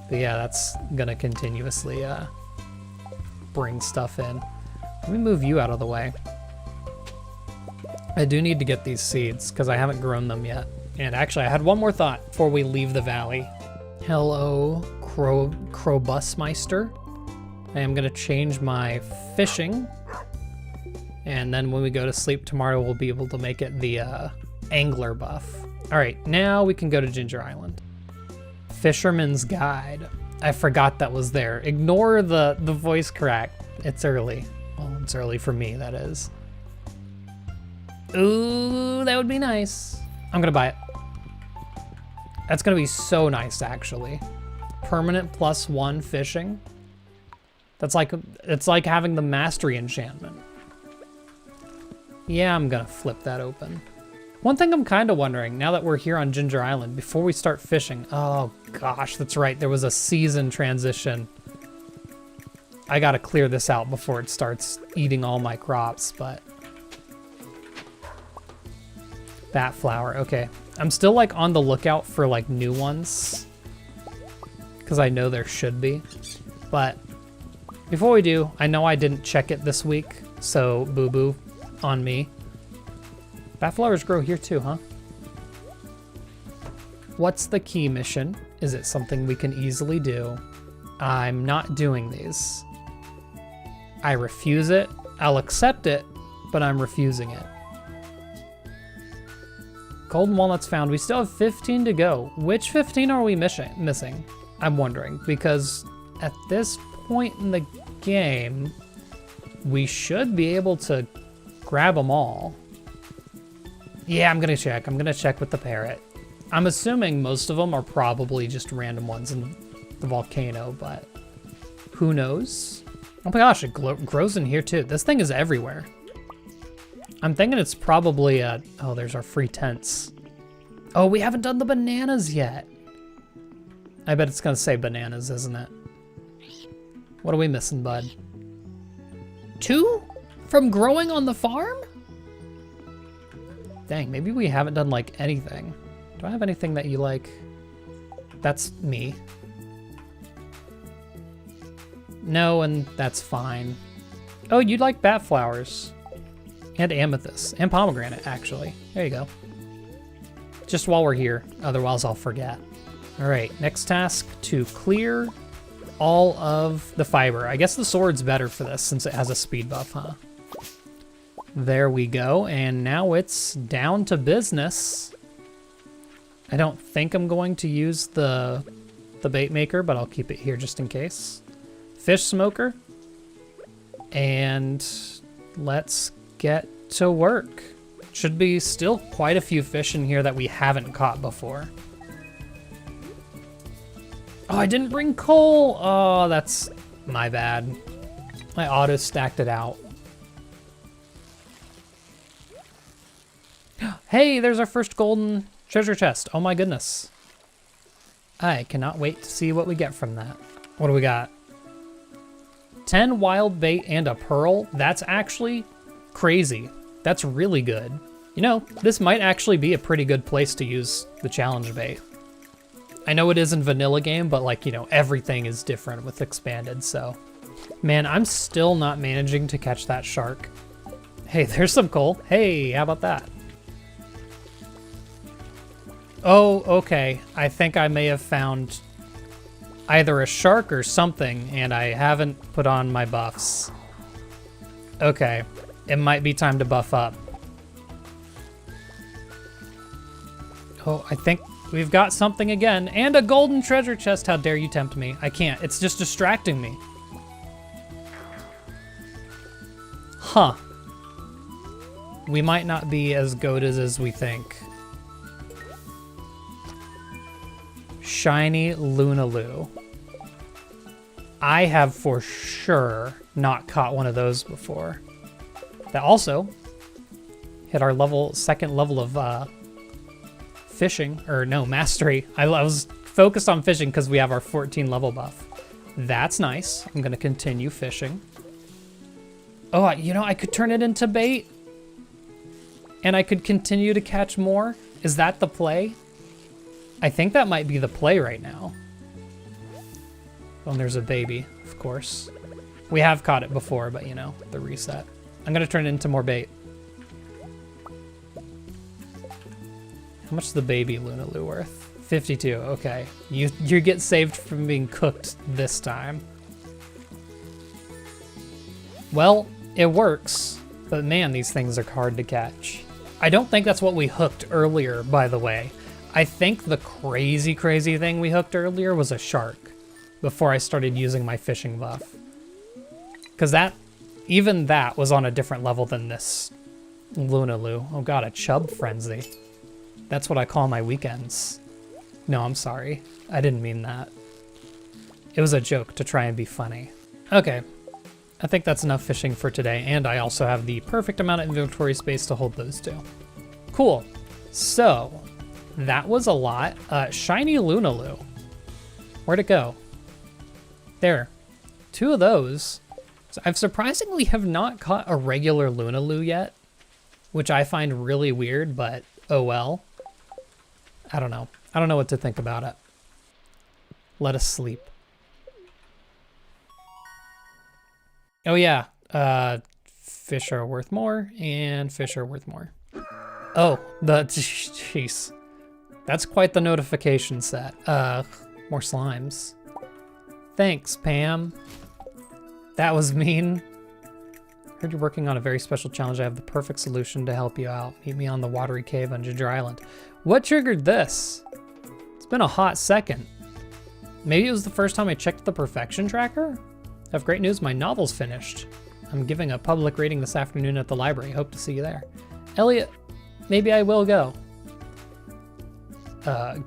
[SPEAKER 1] But yeah, that's gonna continuously bring stuff in. Let me move you out of the way. I do need to get these seeds because I haven't grown them yet. And actually, I had one more thought before we leave the valley. Hello, Krobusmeister. I am gonna change my fishing. And then when we go to sleep tomorrow, we'll be able to make it the angler buff. All right, now we can go to Ginger Island. Fisherman's Guide. I forgot that was there. Ignore the voice crack. It's early. Well, it's early for me, that is. Ooh, that would be nice. I'm gonna buy it. That's gonna be so nice, actually. Permanent +1 fishing. That's like, it's like having the mastery enchantment. Yeah, I'm gonna flip that open. One thing I'm kind of wondering, now that we're here on Ginger Island, before we start fishing, oh gosh, that's right, there was a season transition. I gotta clear this out before it starts eating all my crops, but... Bat flower, okay. I'm still like on the lookout for like new ones, because I know there should be. But before we do, I know I didn't check it this week, so boo-boo on me. Bat flowers grow here too, huh? What's the key mission? Is it something we can easily do? I'm not doing these. I refuse it. I'll accept it, but I'm refusing it. Golden walnuts found. We still have 15 to go. Which 15 are we missing? I'm wondering, because at this point in the game, we should be able to grab them all. Yeah, I'm gonna check. I'm gonna check with the parrot. I'm assuming most of them are probably just random ones in the volcano, but who knows? Oh my gosh, it grows in here too. This thing is everywhere. I'm thinking it's probably oh, there's our free tents. Oh, we haven't done the bananas yet. I bet it's gonna say bananas, isn't it? What are we missing, bud? 2? From growing on the farm? Dang, maybe we haven't done like anything. Do I have anything that you like? That's me. No, and that's fine. Oh, you'd like bat flowers. And amethyst. And pomegranate, actually. There you go. Just while we're here, otherwise I'll forget. All right, next task, to clear all of the fiber. I guess the sword's better for this since it has a speed buff, huh? There we go, and now it's down to business. I don't think I'm going to use the bait maker, but I'll keep it here just in case. Fish smoker. And let's get to work. Should be still quite a few fish in here that we haven't caught before. Oh, I didn't bring coal. Oh, that's my bad. I auto stacked it out. Hey, there's our first golden treasure chest. Oh my goodness. I cannot wait to see what we get from that. What do we got? 10 wild bait and a pearl. That's actually crazy. That's really good. You know, this might actually be a pretty good place to use the challenge bait. I know it isn't vanilla game, but like, you know, everything is different with expanded, so. Man, I'm still not managing to catch that shark. Hey, there's some coal. Hey, how about that? Oh, okay. I think I may have found either a shark or something, and I haven't put on my buffs. Okay, it might be time to buff up. Oh, I think we've got something again, and a golden treasure chest. How dare you tempt me? I can't, it's just distracting me. Huh. We might not be as goated as we think. Shiny Lunaloo. I have for sure not caught one of those before. That also hit our second level of fishing, or no, mastery. I was focused on fishing because we have our 14 level buff. That's nice. I'm gonna continue fishing. Oh, you know, I could turn it into bait and I could continue to catch more. Is that the play? I think that might be the play right now. Oh, and there's a baby, of course. We have caught it before, but you know, the reset. I'm gonna turn it into more bait. How much is the baby Lunaloo worth? 52, okay. You get saved from being cooked this time. Well, it works, but man, these things are hard to catch. I don't think that's what we hooked earlier, by the way. I think the crazy thing we hooked earlier was a shark before I started using my fishing buff. Because even that was on a different level than this Lunaloo. Oh god, a chub frenzy. That's what I call my weekends. No, I'm sorry. I didn't mean that. It was a joke to try and be funny. Okay, I think that's enough fishing for today, and I also have the perfect amount of inventory space to hold those two. Cool. So, that was a lot. Shiny Lunaloo. Where'd it go? There. 2 of those. So I've surprisingly have not caught a regular Lunaloo yet, which I find really weird, but Oh well. I don't know. I don't know what to think about it. Let us sleep. Oh yeah, fish are worth more, and fish are worth more. Oh, jeez. That's quite the notification set. More slimes. Thanks, Pam. That was mean. Heard you're working on a very special challenge. I have the perfect solution to help you out. Meet me on the watery cave on Ginger Island. What triggered this? It's been a hot second. Maybe it was the first time I checked the perfection tracker? I have great news, my novel's finished. I'm giving a public reading this afternoon at the library. Hope to see you there. Elliot, maybe I will go.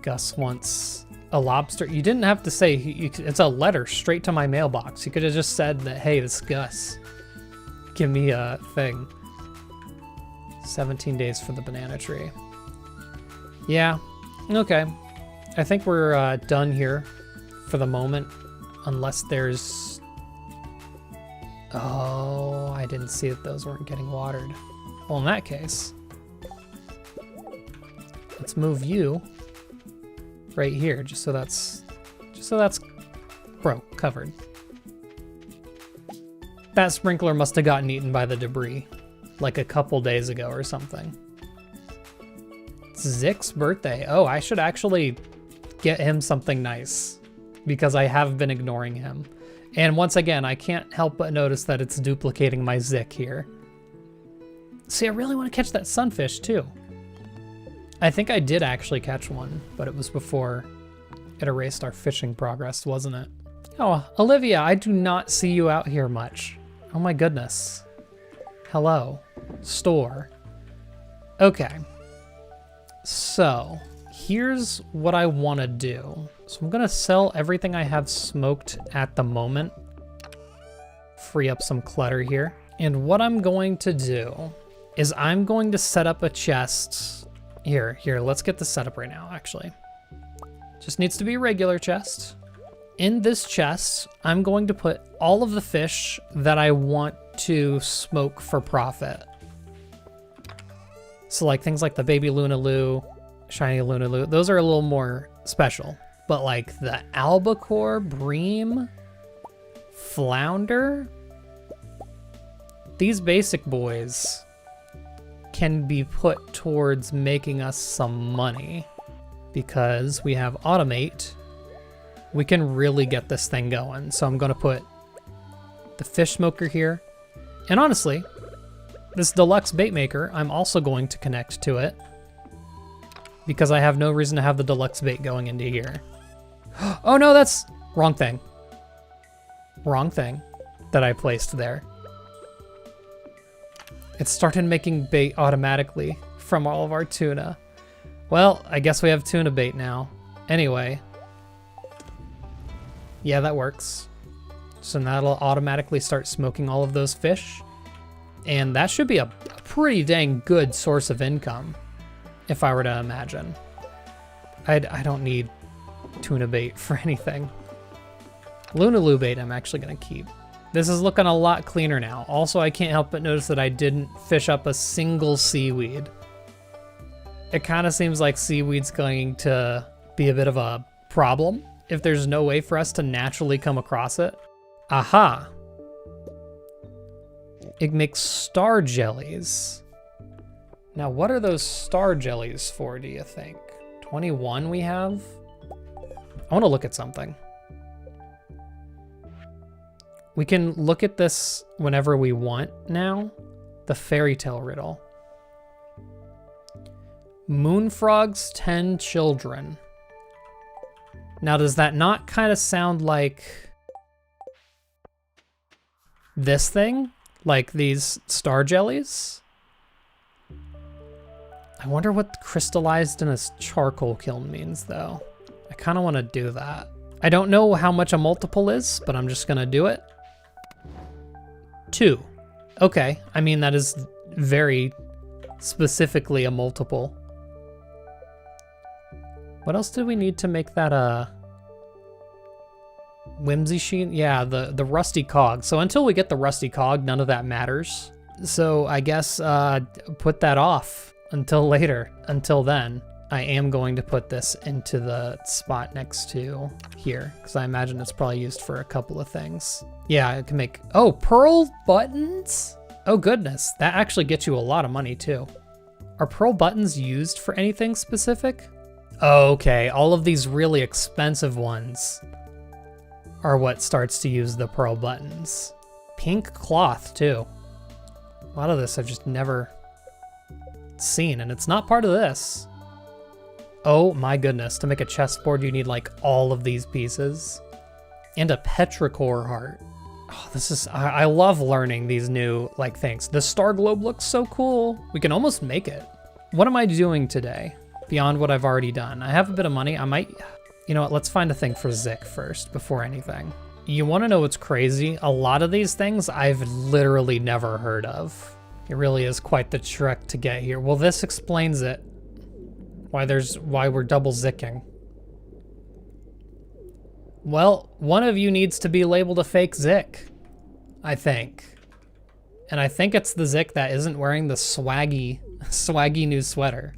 [SPEAKER 1] Gus wants a lobster. You didn't have to say, it's a letter straight to my mailbox. You could have just said that, hey, it's Gus. Give me a thing. 17 days for the banana tree. Yeah, okay. I think we're done here for the moment, unless there's... Oh, I didn't see that those weren't getting watered. Well, in that case, let's move you right here, just so that's covered. That sprinkler must have gotten eaten by the debris, like a couple days ago or something. It's Zick's birthday. Oh, I should actually get him something nice, because I have been ignoring him. And once again, I can't help but notice that it's duplicating my Zick here. See, I really want to catch that sunfish too. I think I did actually catch one, but it was before it erased our fishing progress, wasn't it? Oh, Olivia, I do not see you out here much. Oh my goodness. Hello. Store. Okay. So, here's what I want to do. So I'm going to sell everything I have smoked at the moment. Free up some clutter here. And what I'm going to do is I'm going to set up a chest. Here, let's get this set up right now, actually. Just needs to be a regular chest. In this chest, I'm going to put all of the fish that I want to smoke for profit. So like things like the baby Lunaloo, shiny Lunaloo, those are a little more special. But like the albacore, bream, flounder, these basic boys can be put towards making us some money. Because we have automate, we can really get this thing going. So I'm gonna put the fish smoker here. And honestly, this deluxe bait maker, I'm also going to connect to it, because I have no reason to have the deluxe bait going into here. Oh no, that's wrong thing. Wrong thing that I placed there. It started making bait automatically from all of our tuna. Well, I guess we have tuna bait now. Anyway. Yeah, that works. So now it'll automatically start smoking all of those fish. And that should be a pretty dang good source of income, if I were to imagine. I don't need tuna bait for anything. Lunaloo bait I'm actually going to keep. This is looking a lot cleaner now. Also, I can't help but notice that I didn't fish up a single seaweed. It kind of seems like seaweed's going to be a bit of a problem if there's no way for us to naturally come across it. Aha! It makes star jellies. Now, what are those star jellies for, do you think? 21 we have? I want to look at something. We can look at this whenever we want now. The fairy tale riddle. Moonfrog's 10 children. Now, does that not kind of sound like this thing? Like these star jellies? I wonder what crystallized in a charcoal kiln means, though. I kind of want to do that. I don't know how much a multiple is, but I'm just going to do it. 2. Okay, I mean, that is very specifically a multiple. What else do we need to make that whimsy sheen? Yeah, the rusty cog. So until we get the rusty cog, none of that matters. So I guess put that off. until later. Until then, I am going to put this into the spot next to here, because I imagine it's probably used for a couple of things. Yeah, I can make, oh, pearl buttons? Oh goodness, that actually gets you a lot of money too. Are pearl buttons used for anything specific? Okay, all of these really expensive ones are what starts to use the pearl buttons. Pink cloth too. A lot of this I've just never seen, and it's not part of this. Oh my goodness, to make a chessboard you need like all of these pieces. And a petrichor heart. Oh, this is, I love learning these new like things. The star globe looks so cool. We can almost make it. What am I doing today beyond what I've already done? I have a bit of money. I might, you know what, let's find a thing for Zik first before anything. You wanna know what's crazy? A lot of these things I've literally never heard of. It really is quite the trek to get here. Well, this explains it. Why we're double zicking. Well, one of you needs to be labeled a fake Zik, I think. And I think it's the Zik that isn't wearing the swaggy new sweater.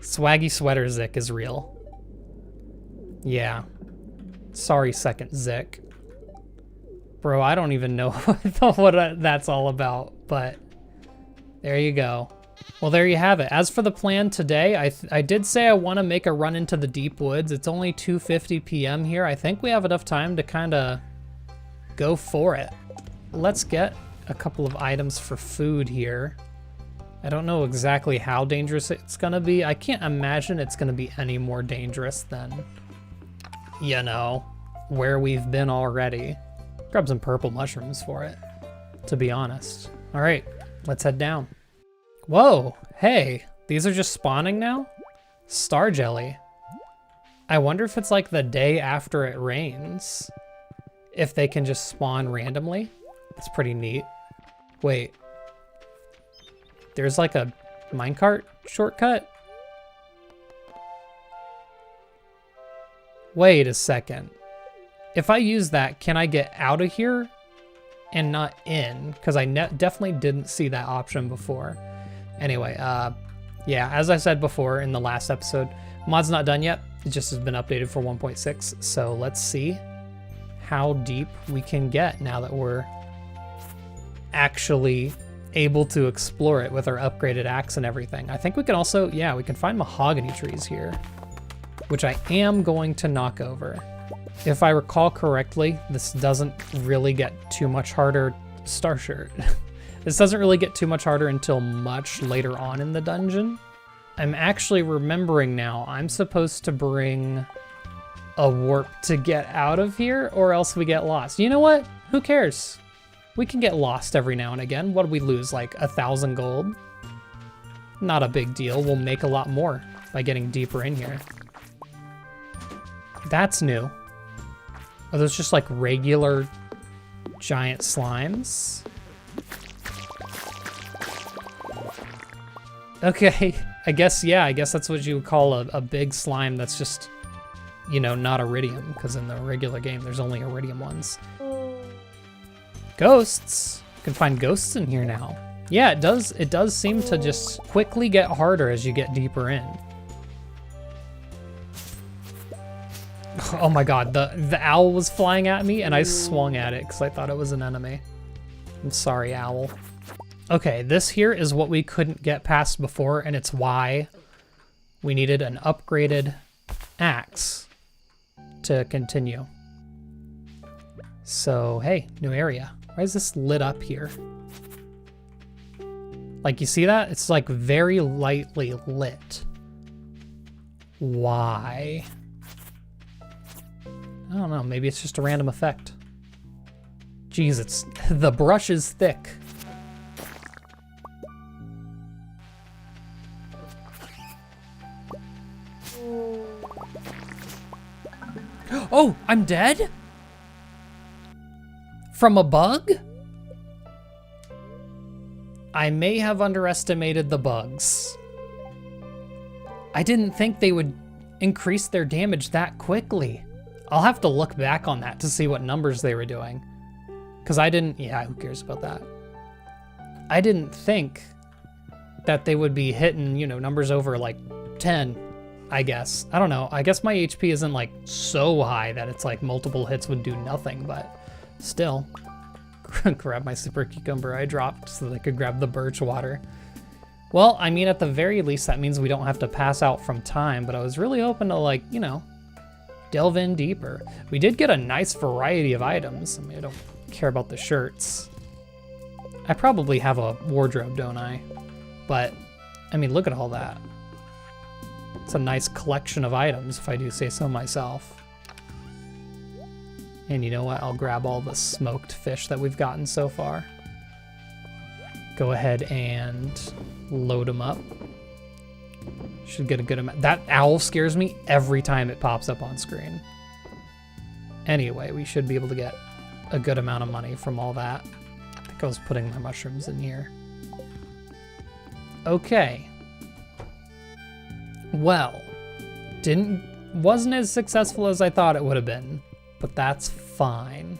[SPEAKER 1] Swaggy sweater Zik is real. Yeah. Sorry, second Zik. Bro, I don't even know what that's all about, but there you go. Well, there you have it. As for the plan today, I did say I want to make a run into the deep woods. It's only 2:50 p.m. here. I think we have enough time to kind of go for it. Let's get a couple of items for food here. I don't know exactly how dangerous it's going to be. I can't imagine it's going to be any more dangerous than, you know, where we've been already. Grab some purple mushrooms for it, to be honest. All right, let's head down. Whoa, hey, these are just spawning now? Star jelly. I wonder if it's like the day after it rains, if they can just spawn randomly. It's pretty neat. Wait, there's like a minecart shortcut? Wait a second. If I use that, can I get out of here and not in? Because I definitely didn't see that option before. Anyway, yeah, as I said before in the last episode, mod's not done yet. It just has been updated for 1.6. So let's see how deep we can get now that we're actually able to explore it with our upgraded axe and everything. I think we can also, yeah, we can find mahogany trees here, which I am going to knock over. If I recall correctly, this doesn't really get too much harder. Star shirt. This doesn't really get too much harder until much later on in the dungeon. I'm actually remembering now, I'm supposed to bring a warp to get out of here, or else we get lost. You know what? Who cares? We can get lost every now and again. What do we lose, like 1,000 gold? Not a big deal. We'll make a lot more by getting deeper in here. That's new. Are those just like regular giant slimes? Okay, I guess, yeah, I guess that's what you would call a big slime that's just, you know, not iridium, because in the regular game there's only iridium ones. Ghosts! You can find ghosts in here now. Yeah, it does seem to just quickly get harder as you get deeper in. Oh my god, the owl was flying at me and I swung at it because I thought it was an enemy. I'm sorry, owl. Okay, this here is what we couldn't get past before, and it's why we needed an upgraded axe to continue. So, hey, new area. Why is this lit up here? Like, you see that? It's like very lightly lit. Why? I don't know, maybe it's just a random effect. Jeez, the brush is thick. Oh, I'm dead? From a bug? I may have underestimated the bugs. I didn't think they would increase their damage that quickly. I'll have to look back on that to see what numbers they were doing. Because I didn't, yeah, who cares about that? I didn't think that they would be hitting, you know, numbers over like 10, I guess. I don't know. I guess my HP isn't like so high that it's like multiple hits would do nothing, but still. Grab my super cucumber I dropped so that I could grab the birch water. Well, I mean, at the very least, that means we don't have to pass out from time, but I was really hoping to, like, you know, delve in deeper. We did get a nice variety of items. I mean, I don't care about the shirts. I probably have a wardrobe, don't I? But, I mean, look at all that. It's a nice collection of items, if I do say so myself. And you know what? I'll grab all the smoked fish that we've gotten so far. Go ahead and load them up. Should get a good amount. That owl scares me every time it pops up on screen. Anyway, we should be able to get a good amount of money from all that. I think I was putting my mushrooms in here. Okay. Well, wasn't as successful as I thought it would have been, but that's fine.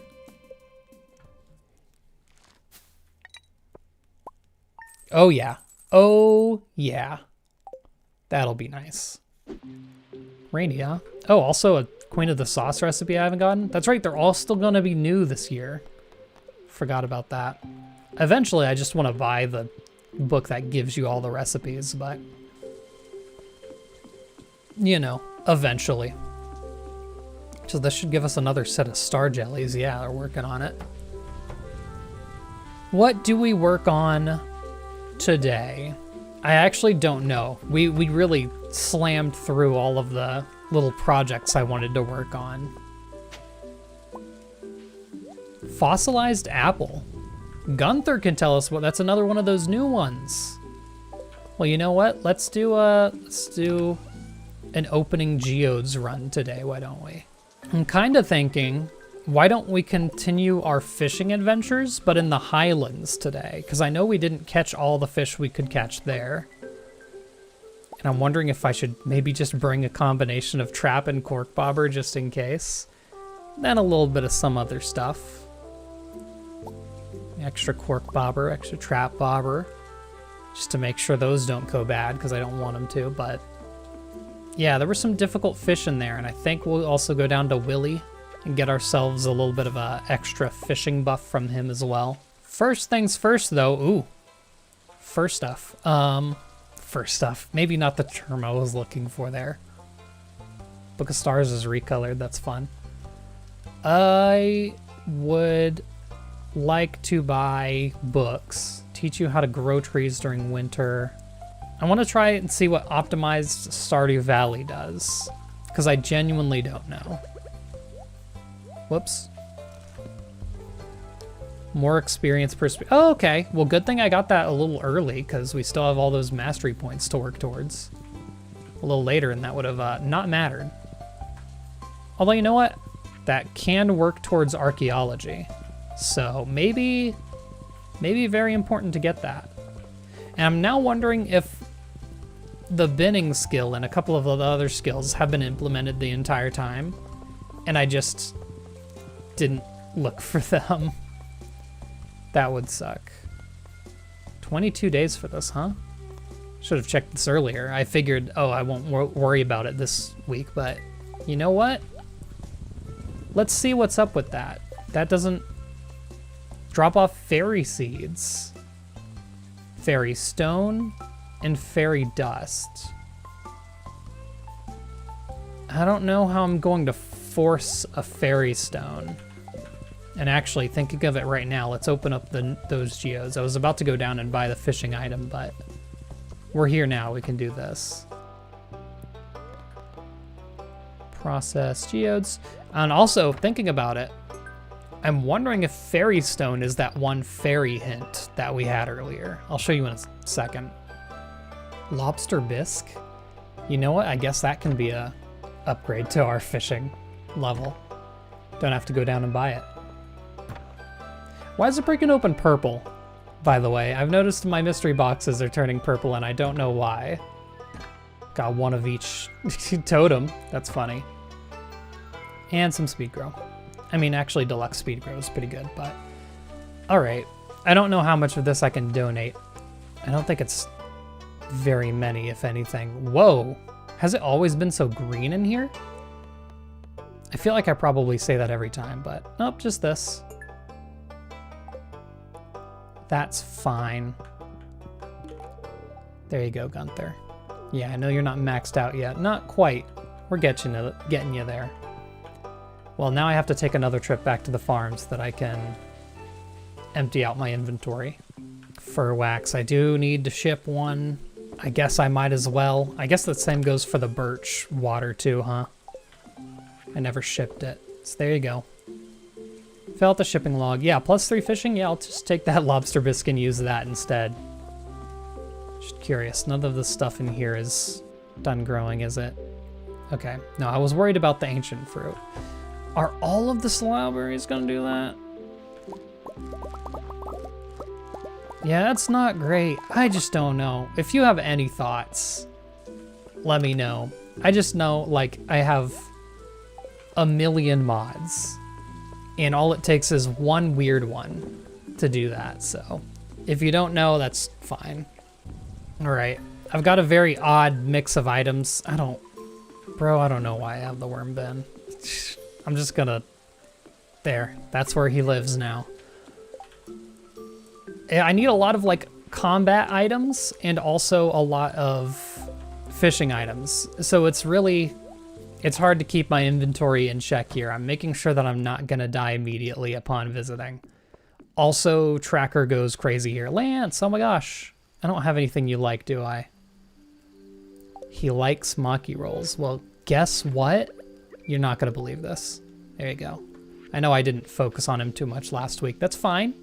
[SPEAKER 1] Oh yeah. Oh yeah. That'll be nice. Rainy, huh? Oh, also a Queen of the Sauce recipe I haven't gotten. That's right, they're all still gonna be new this year. Forgot about that. Eventually, I just want to buy the book that gives you all the recipes, but you know, eventually. So this should give us another set of star jellies. Yeah, they're working on it. What do we work on today? I actually don't know. We really slammed through all of the little projects I wanted to work on. Fossilized apple. Gunther can tell us what. That's another one of those new ones. Well, you know what? Let's do an opening geodes run today. Why don't we? I'm kind of thinking, why don't we continue our fishing adventures, but in the Highlands today? Because I know we didn't catch all the fish we could catch there. And I'm wondering if I should maybe just bring a combination of trap and cork bobber just in case. Then a little bit of some other stuff. Extra cork bobber, extra trap bobber. Just to make sure those don't go bad, because I don't want them to, but yeah, there were some difficult fish in there, and I think we'll also go down to Willie and get ourselves a little bit of a extra fishing buff from him as well. First things first, though. Ooh. First stuff. First stuff. Maybe not the term I was looking for there. Book of Stars is recolored. That's fun. I would like to buy books. Teach you how to grow trees during winter. I want to try and see what optimized Stardew Valley does, because I genuinely don't know. Whoops. More experience per Oh, okay. Well, good thing I got that a little early, because we still have all those mastery points to work towards. A little later, and that would have not mattered. Although, you know what? That can work towards archaeology. So maybe very important to get that. And I'm now wondering if the binning skill and a couple of the other skills have been implemented the entire time, and I just didn't look for them. That would suck. 22 days for this, huh? Should have checked this earlier. I figured, oh, I won't worry about it this week, but you know what? Let's see what's up with that. That doesn't drop off fairy seeds. Fairy stone and fairy dust. I don't know how I'm going to force a fairy stone. And actually, thinking of it right now, let's open up those geodes. I was about to go down and buy the fishing item, but we're here now. We can do this. Process geodes. And also, thinking about it, I'm wondering if fairy stone is that one fairy hint that we had earlier. I'll show you in a second. Lobster bisque. You know what? I guess that can be a upgrade to our fishing level. Don't have to go down and buy it. Why is it breaking open purple, by the way? I've noticed my mystery boxes are turning purple and I don't know why. Got one of each totem. That's funny. And some speed grow. I mean, actually, deluxe speed grow is pretty good, but all right. I don't know how much of this I can donate. I don't think it's very many, if anything. Whoa, has it always been so green in here? I feel like I probably say that every time, but nope, just this. That's fine. There you go, Gunther. Yeah, I know you're not maxed out yet. Not quite. We're getting you there. Well, now I have to take another trip back to the farm so that I can empty out my inventory. Fur wax, I do need to ship one. I guess I might as well. I guess the same goes for the birch water too, huh? I never shipped it. So there you go. Fill out the shipping log. Yeah, +3 fishing. Yeah, I'll just take that lobster bisque and use that instead. Just curious. None of the stuff in here is done growing, is it? Okay. No, I was worried about the ancient fruit. Are all of the strawberries gonna do that? Yeah, that's not great. I just don't know. If you have any thoughts, let me know. I just know, like, I have a million mods, and all it takes is one weird one to do that, so if you don't know, that's fine. All right, I've got a very odd mix of items. I don't know why I have the worm bin. I'm just gonna, there, that's where he lives now. I need a lot of like combat items and also a lot of fishing items. So it's hard to keep my inventory in check here. I'm making sure that I'm not gonna die immediately upon visiting. Also, tracker goes crazy here. Lance, oh my gosh. I don't have anything you like, do I? He likes maki rolls. Well, guess what? You're not gonna believe this. There you go. I know I didn't focus on him too much last week. That's fine.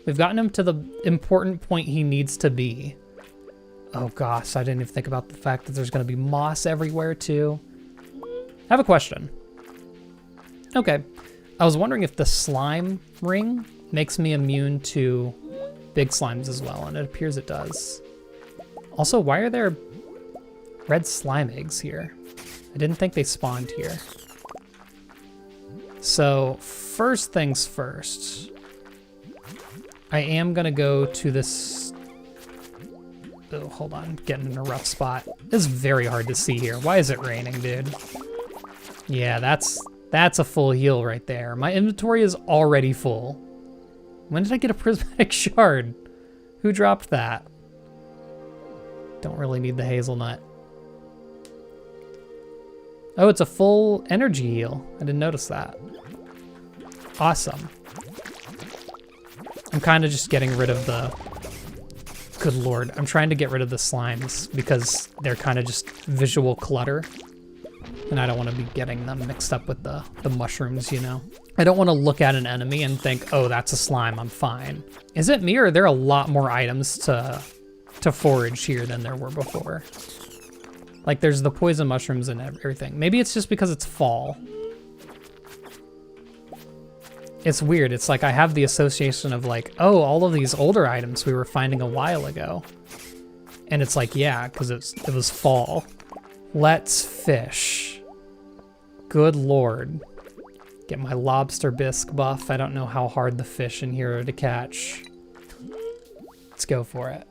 [SPEAKER 1] We've gotten him to the important point he needs to be. Oh gosh, I didn't even think about the fact that there's gonna be moss everywhere too. I have a question. Okay, I was wondering if the slime ring makes me immune to big slimes as well, and it appears it does. Also, why are there red slime eggs here? I didn't think they spawned here. So, first things first. I am gonna go to this... Oh, hold on, I'm getting in a rough spot. This is very hard to see here. Why is it raining, dude? Yeah, that's a full heal right there. My inventory is already full. When did I get a prismatic shard? Who dropped that? Don't really need the hazelnut. Oh, it's a full energy heal. I didn't notice that. Awesome. I'm kind of just getting rid of the... Good lord. I'm trying to get rid of the slimes because they're kind of just visual clutter. And I don't want to be getting them mixed up with the mushrooms, you know? I don't want to look at an enemy and think, oh, that's a slime, I'm fine. Is it me, or are there a lot more items to forage here than there were before? Like, there's the poison mushrooms and everything. Maybe it's just because it's fall. It's weird. It's like I have the association of like, oh, all of these older items we were finding a while ago. And it's like, yeah, because it was fall. Let's fish. Good lord. Get my lobster bisque buff. I don't know how hard the fish in here are to catch. Let's go for it.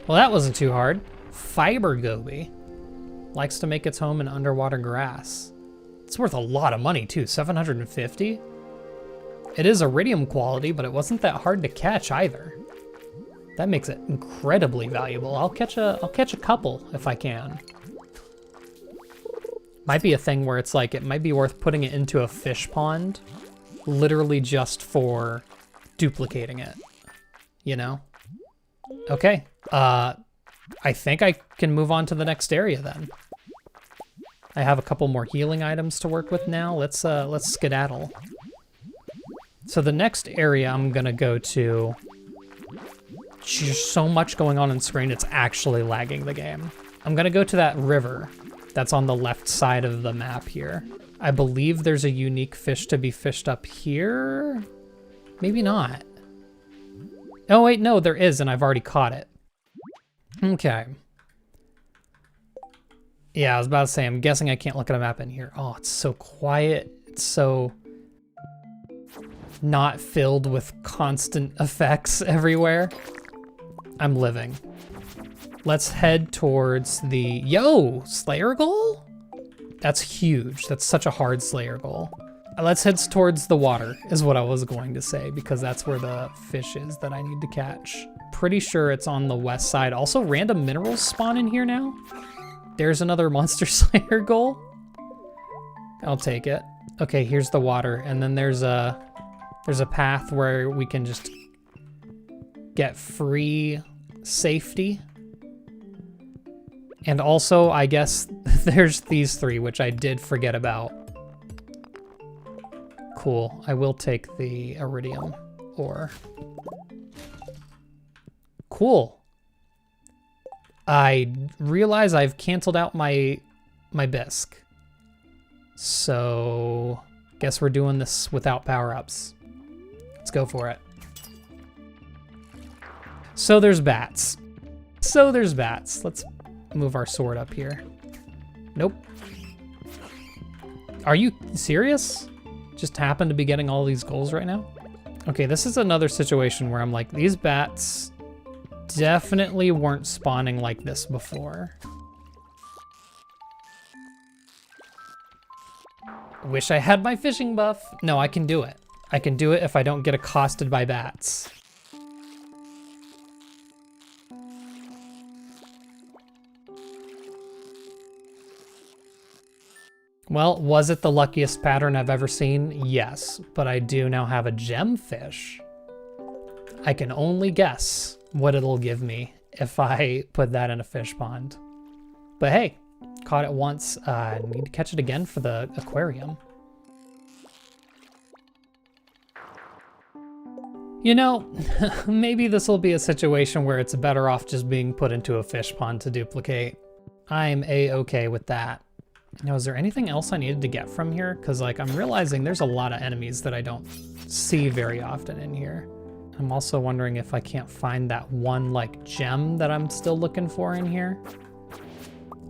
[SPEAKER 1] Well, that wasn't too hard. Fiber goby. Likes to make its home in underwater grass. It's worth a lot of money too, 750? It is iridium quality, but it wasn't that hard to catch either. That makes it incredibly valuable. I'll catch a couple if I can. Might be a thing where it's like, it might be worth putting it into a fish pond, literally just for duplicating it, you know? Okay, I think I can move on to the next area then. I have a couple more healing items to work with now. Let's skedaddle. So the next area I'm gonna go to, there's so much going on screen, it's actually lagging the game. I'm gonna go to that river that's on the left side of the map here. I believe there's a unique fish to be fished up here. Maybe not. Oh wait, no, there is, and I've already caught it. Okay. Yeah, I was about to say, I'm guessing I can't look at a map in here. Oh, it's so quiet. It's so not filled with constant effects everywhere. I'm living. Let's head towards the, yo, Slayer goal? That's huge. That's such a hard Slayer goal. Let's head towards the water is what I was going to say, because that's where the fish is that I need to catch. Pretty sure it's on the west side. Also, random minerals spawn in here now. There's another Monster Slayer goal. I'll take it. Okay, here's the water, and then there's a path where we can just get free safety. And also, I guess there's these three, which I did forget about. Cool. I will take the iridium ore. Cool. I realize I've canceled out my bisque. So, guess we're doing this without power-ups. Let's go for it. So there's bats. Let's move our sword up here. Nope. Are you serious? Just happen to be getting all these goals right now? Okay, this is another situation where I'm like, these bats definitely weren't spawning like this before. Wish I had my fishing buff. No, I can do it. I can do it if I don't get accosted by bats. Well, was it the luckiest pattern I've ever seen? Yes, but I do now have a gemfish. I can only guess what it'll give me if I put that in a fish pond. But hey, caught it once. I need to catch it again for the aquarium. You know, maybe this will be a situation where it's better off just being put into a fish pond to duplicate. I'm a-okay with that. Now, is there anything else I needed to get from here? Because, like, I'm realizing there's a lot of enemies that I don't see very often in here. I'm also wondering if I can't find that one, like, gem that I'm still looking for in here.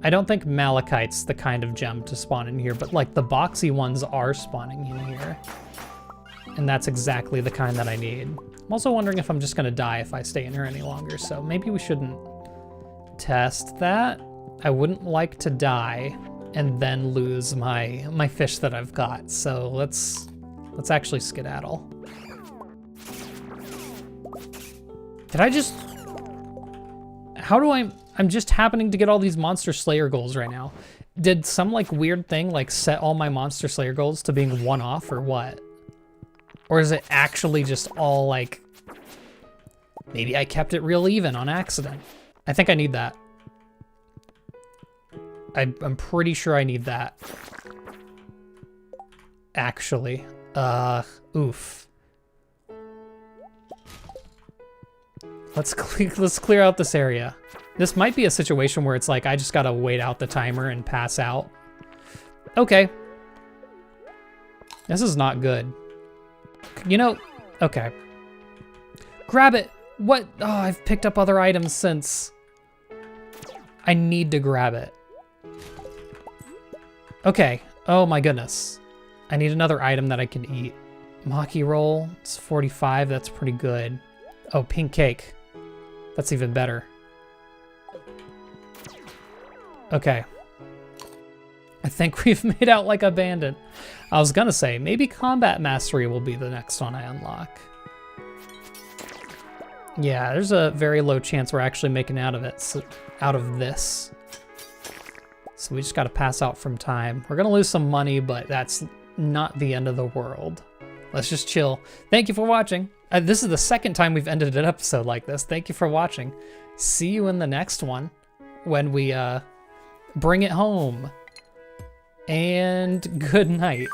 [SPEAKER 1] I don't think malachite's the kind of gem to spawn in here, but, like, the boxy ones are spawning in here. And that's exactly the kind that I need. I'm also wondering if I'm just gonna die if I stay in here any longer, so maybe we shouldn't test that. I wouldn't like to die and then lose my fish that I've got. So let's actually skedaddle. Did I just, I'm just happening to get all these Monster Slayer goals right now. Did some like weird thing like set all my Monster Slayer goals to being one off or what? Or is it actually just all like, maybe I kept it real even on accident. I think I need that. I'm pretty sure I need that. Actually, oof. Let's clear out this area. This might be a situation where it's like, I just gotta wait out the timer and pass out. Okay. This is not good. You know, okay. Grab it. What? Oh, I've picked up other items since. I need to grab it. Okay. Oh my goodness. I need another item that I can eat. Maki roll. It's 45. That's pretty good. Oh, pink cake. That's even better. Okay. I think we've made out like a bandit. I was gonna say, maybe combat mastery will be the next one I unlock. Yeah, there's a very low chance we're actually making out of it, out of this. So we just gotta pass out from time. We're gonna lose some money, but that's not the end of the world. Let's just chill. Thank you for watching. This is the second time we've ended an episode like this. Thank you for watching. See you in the next one when we bring it home. And good night.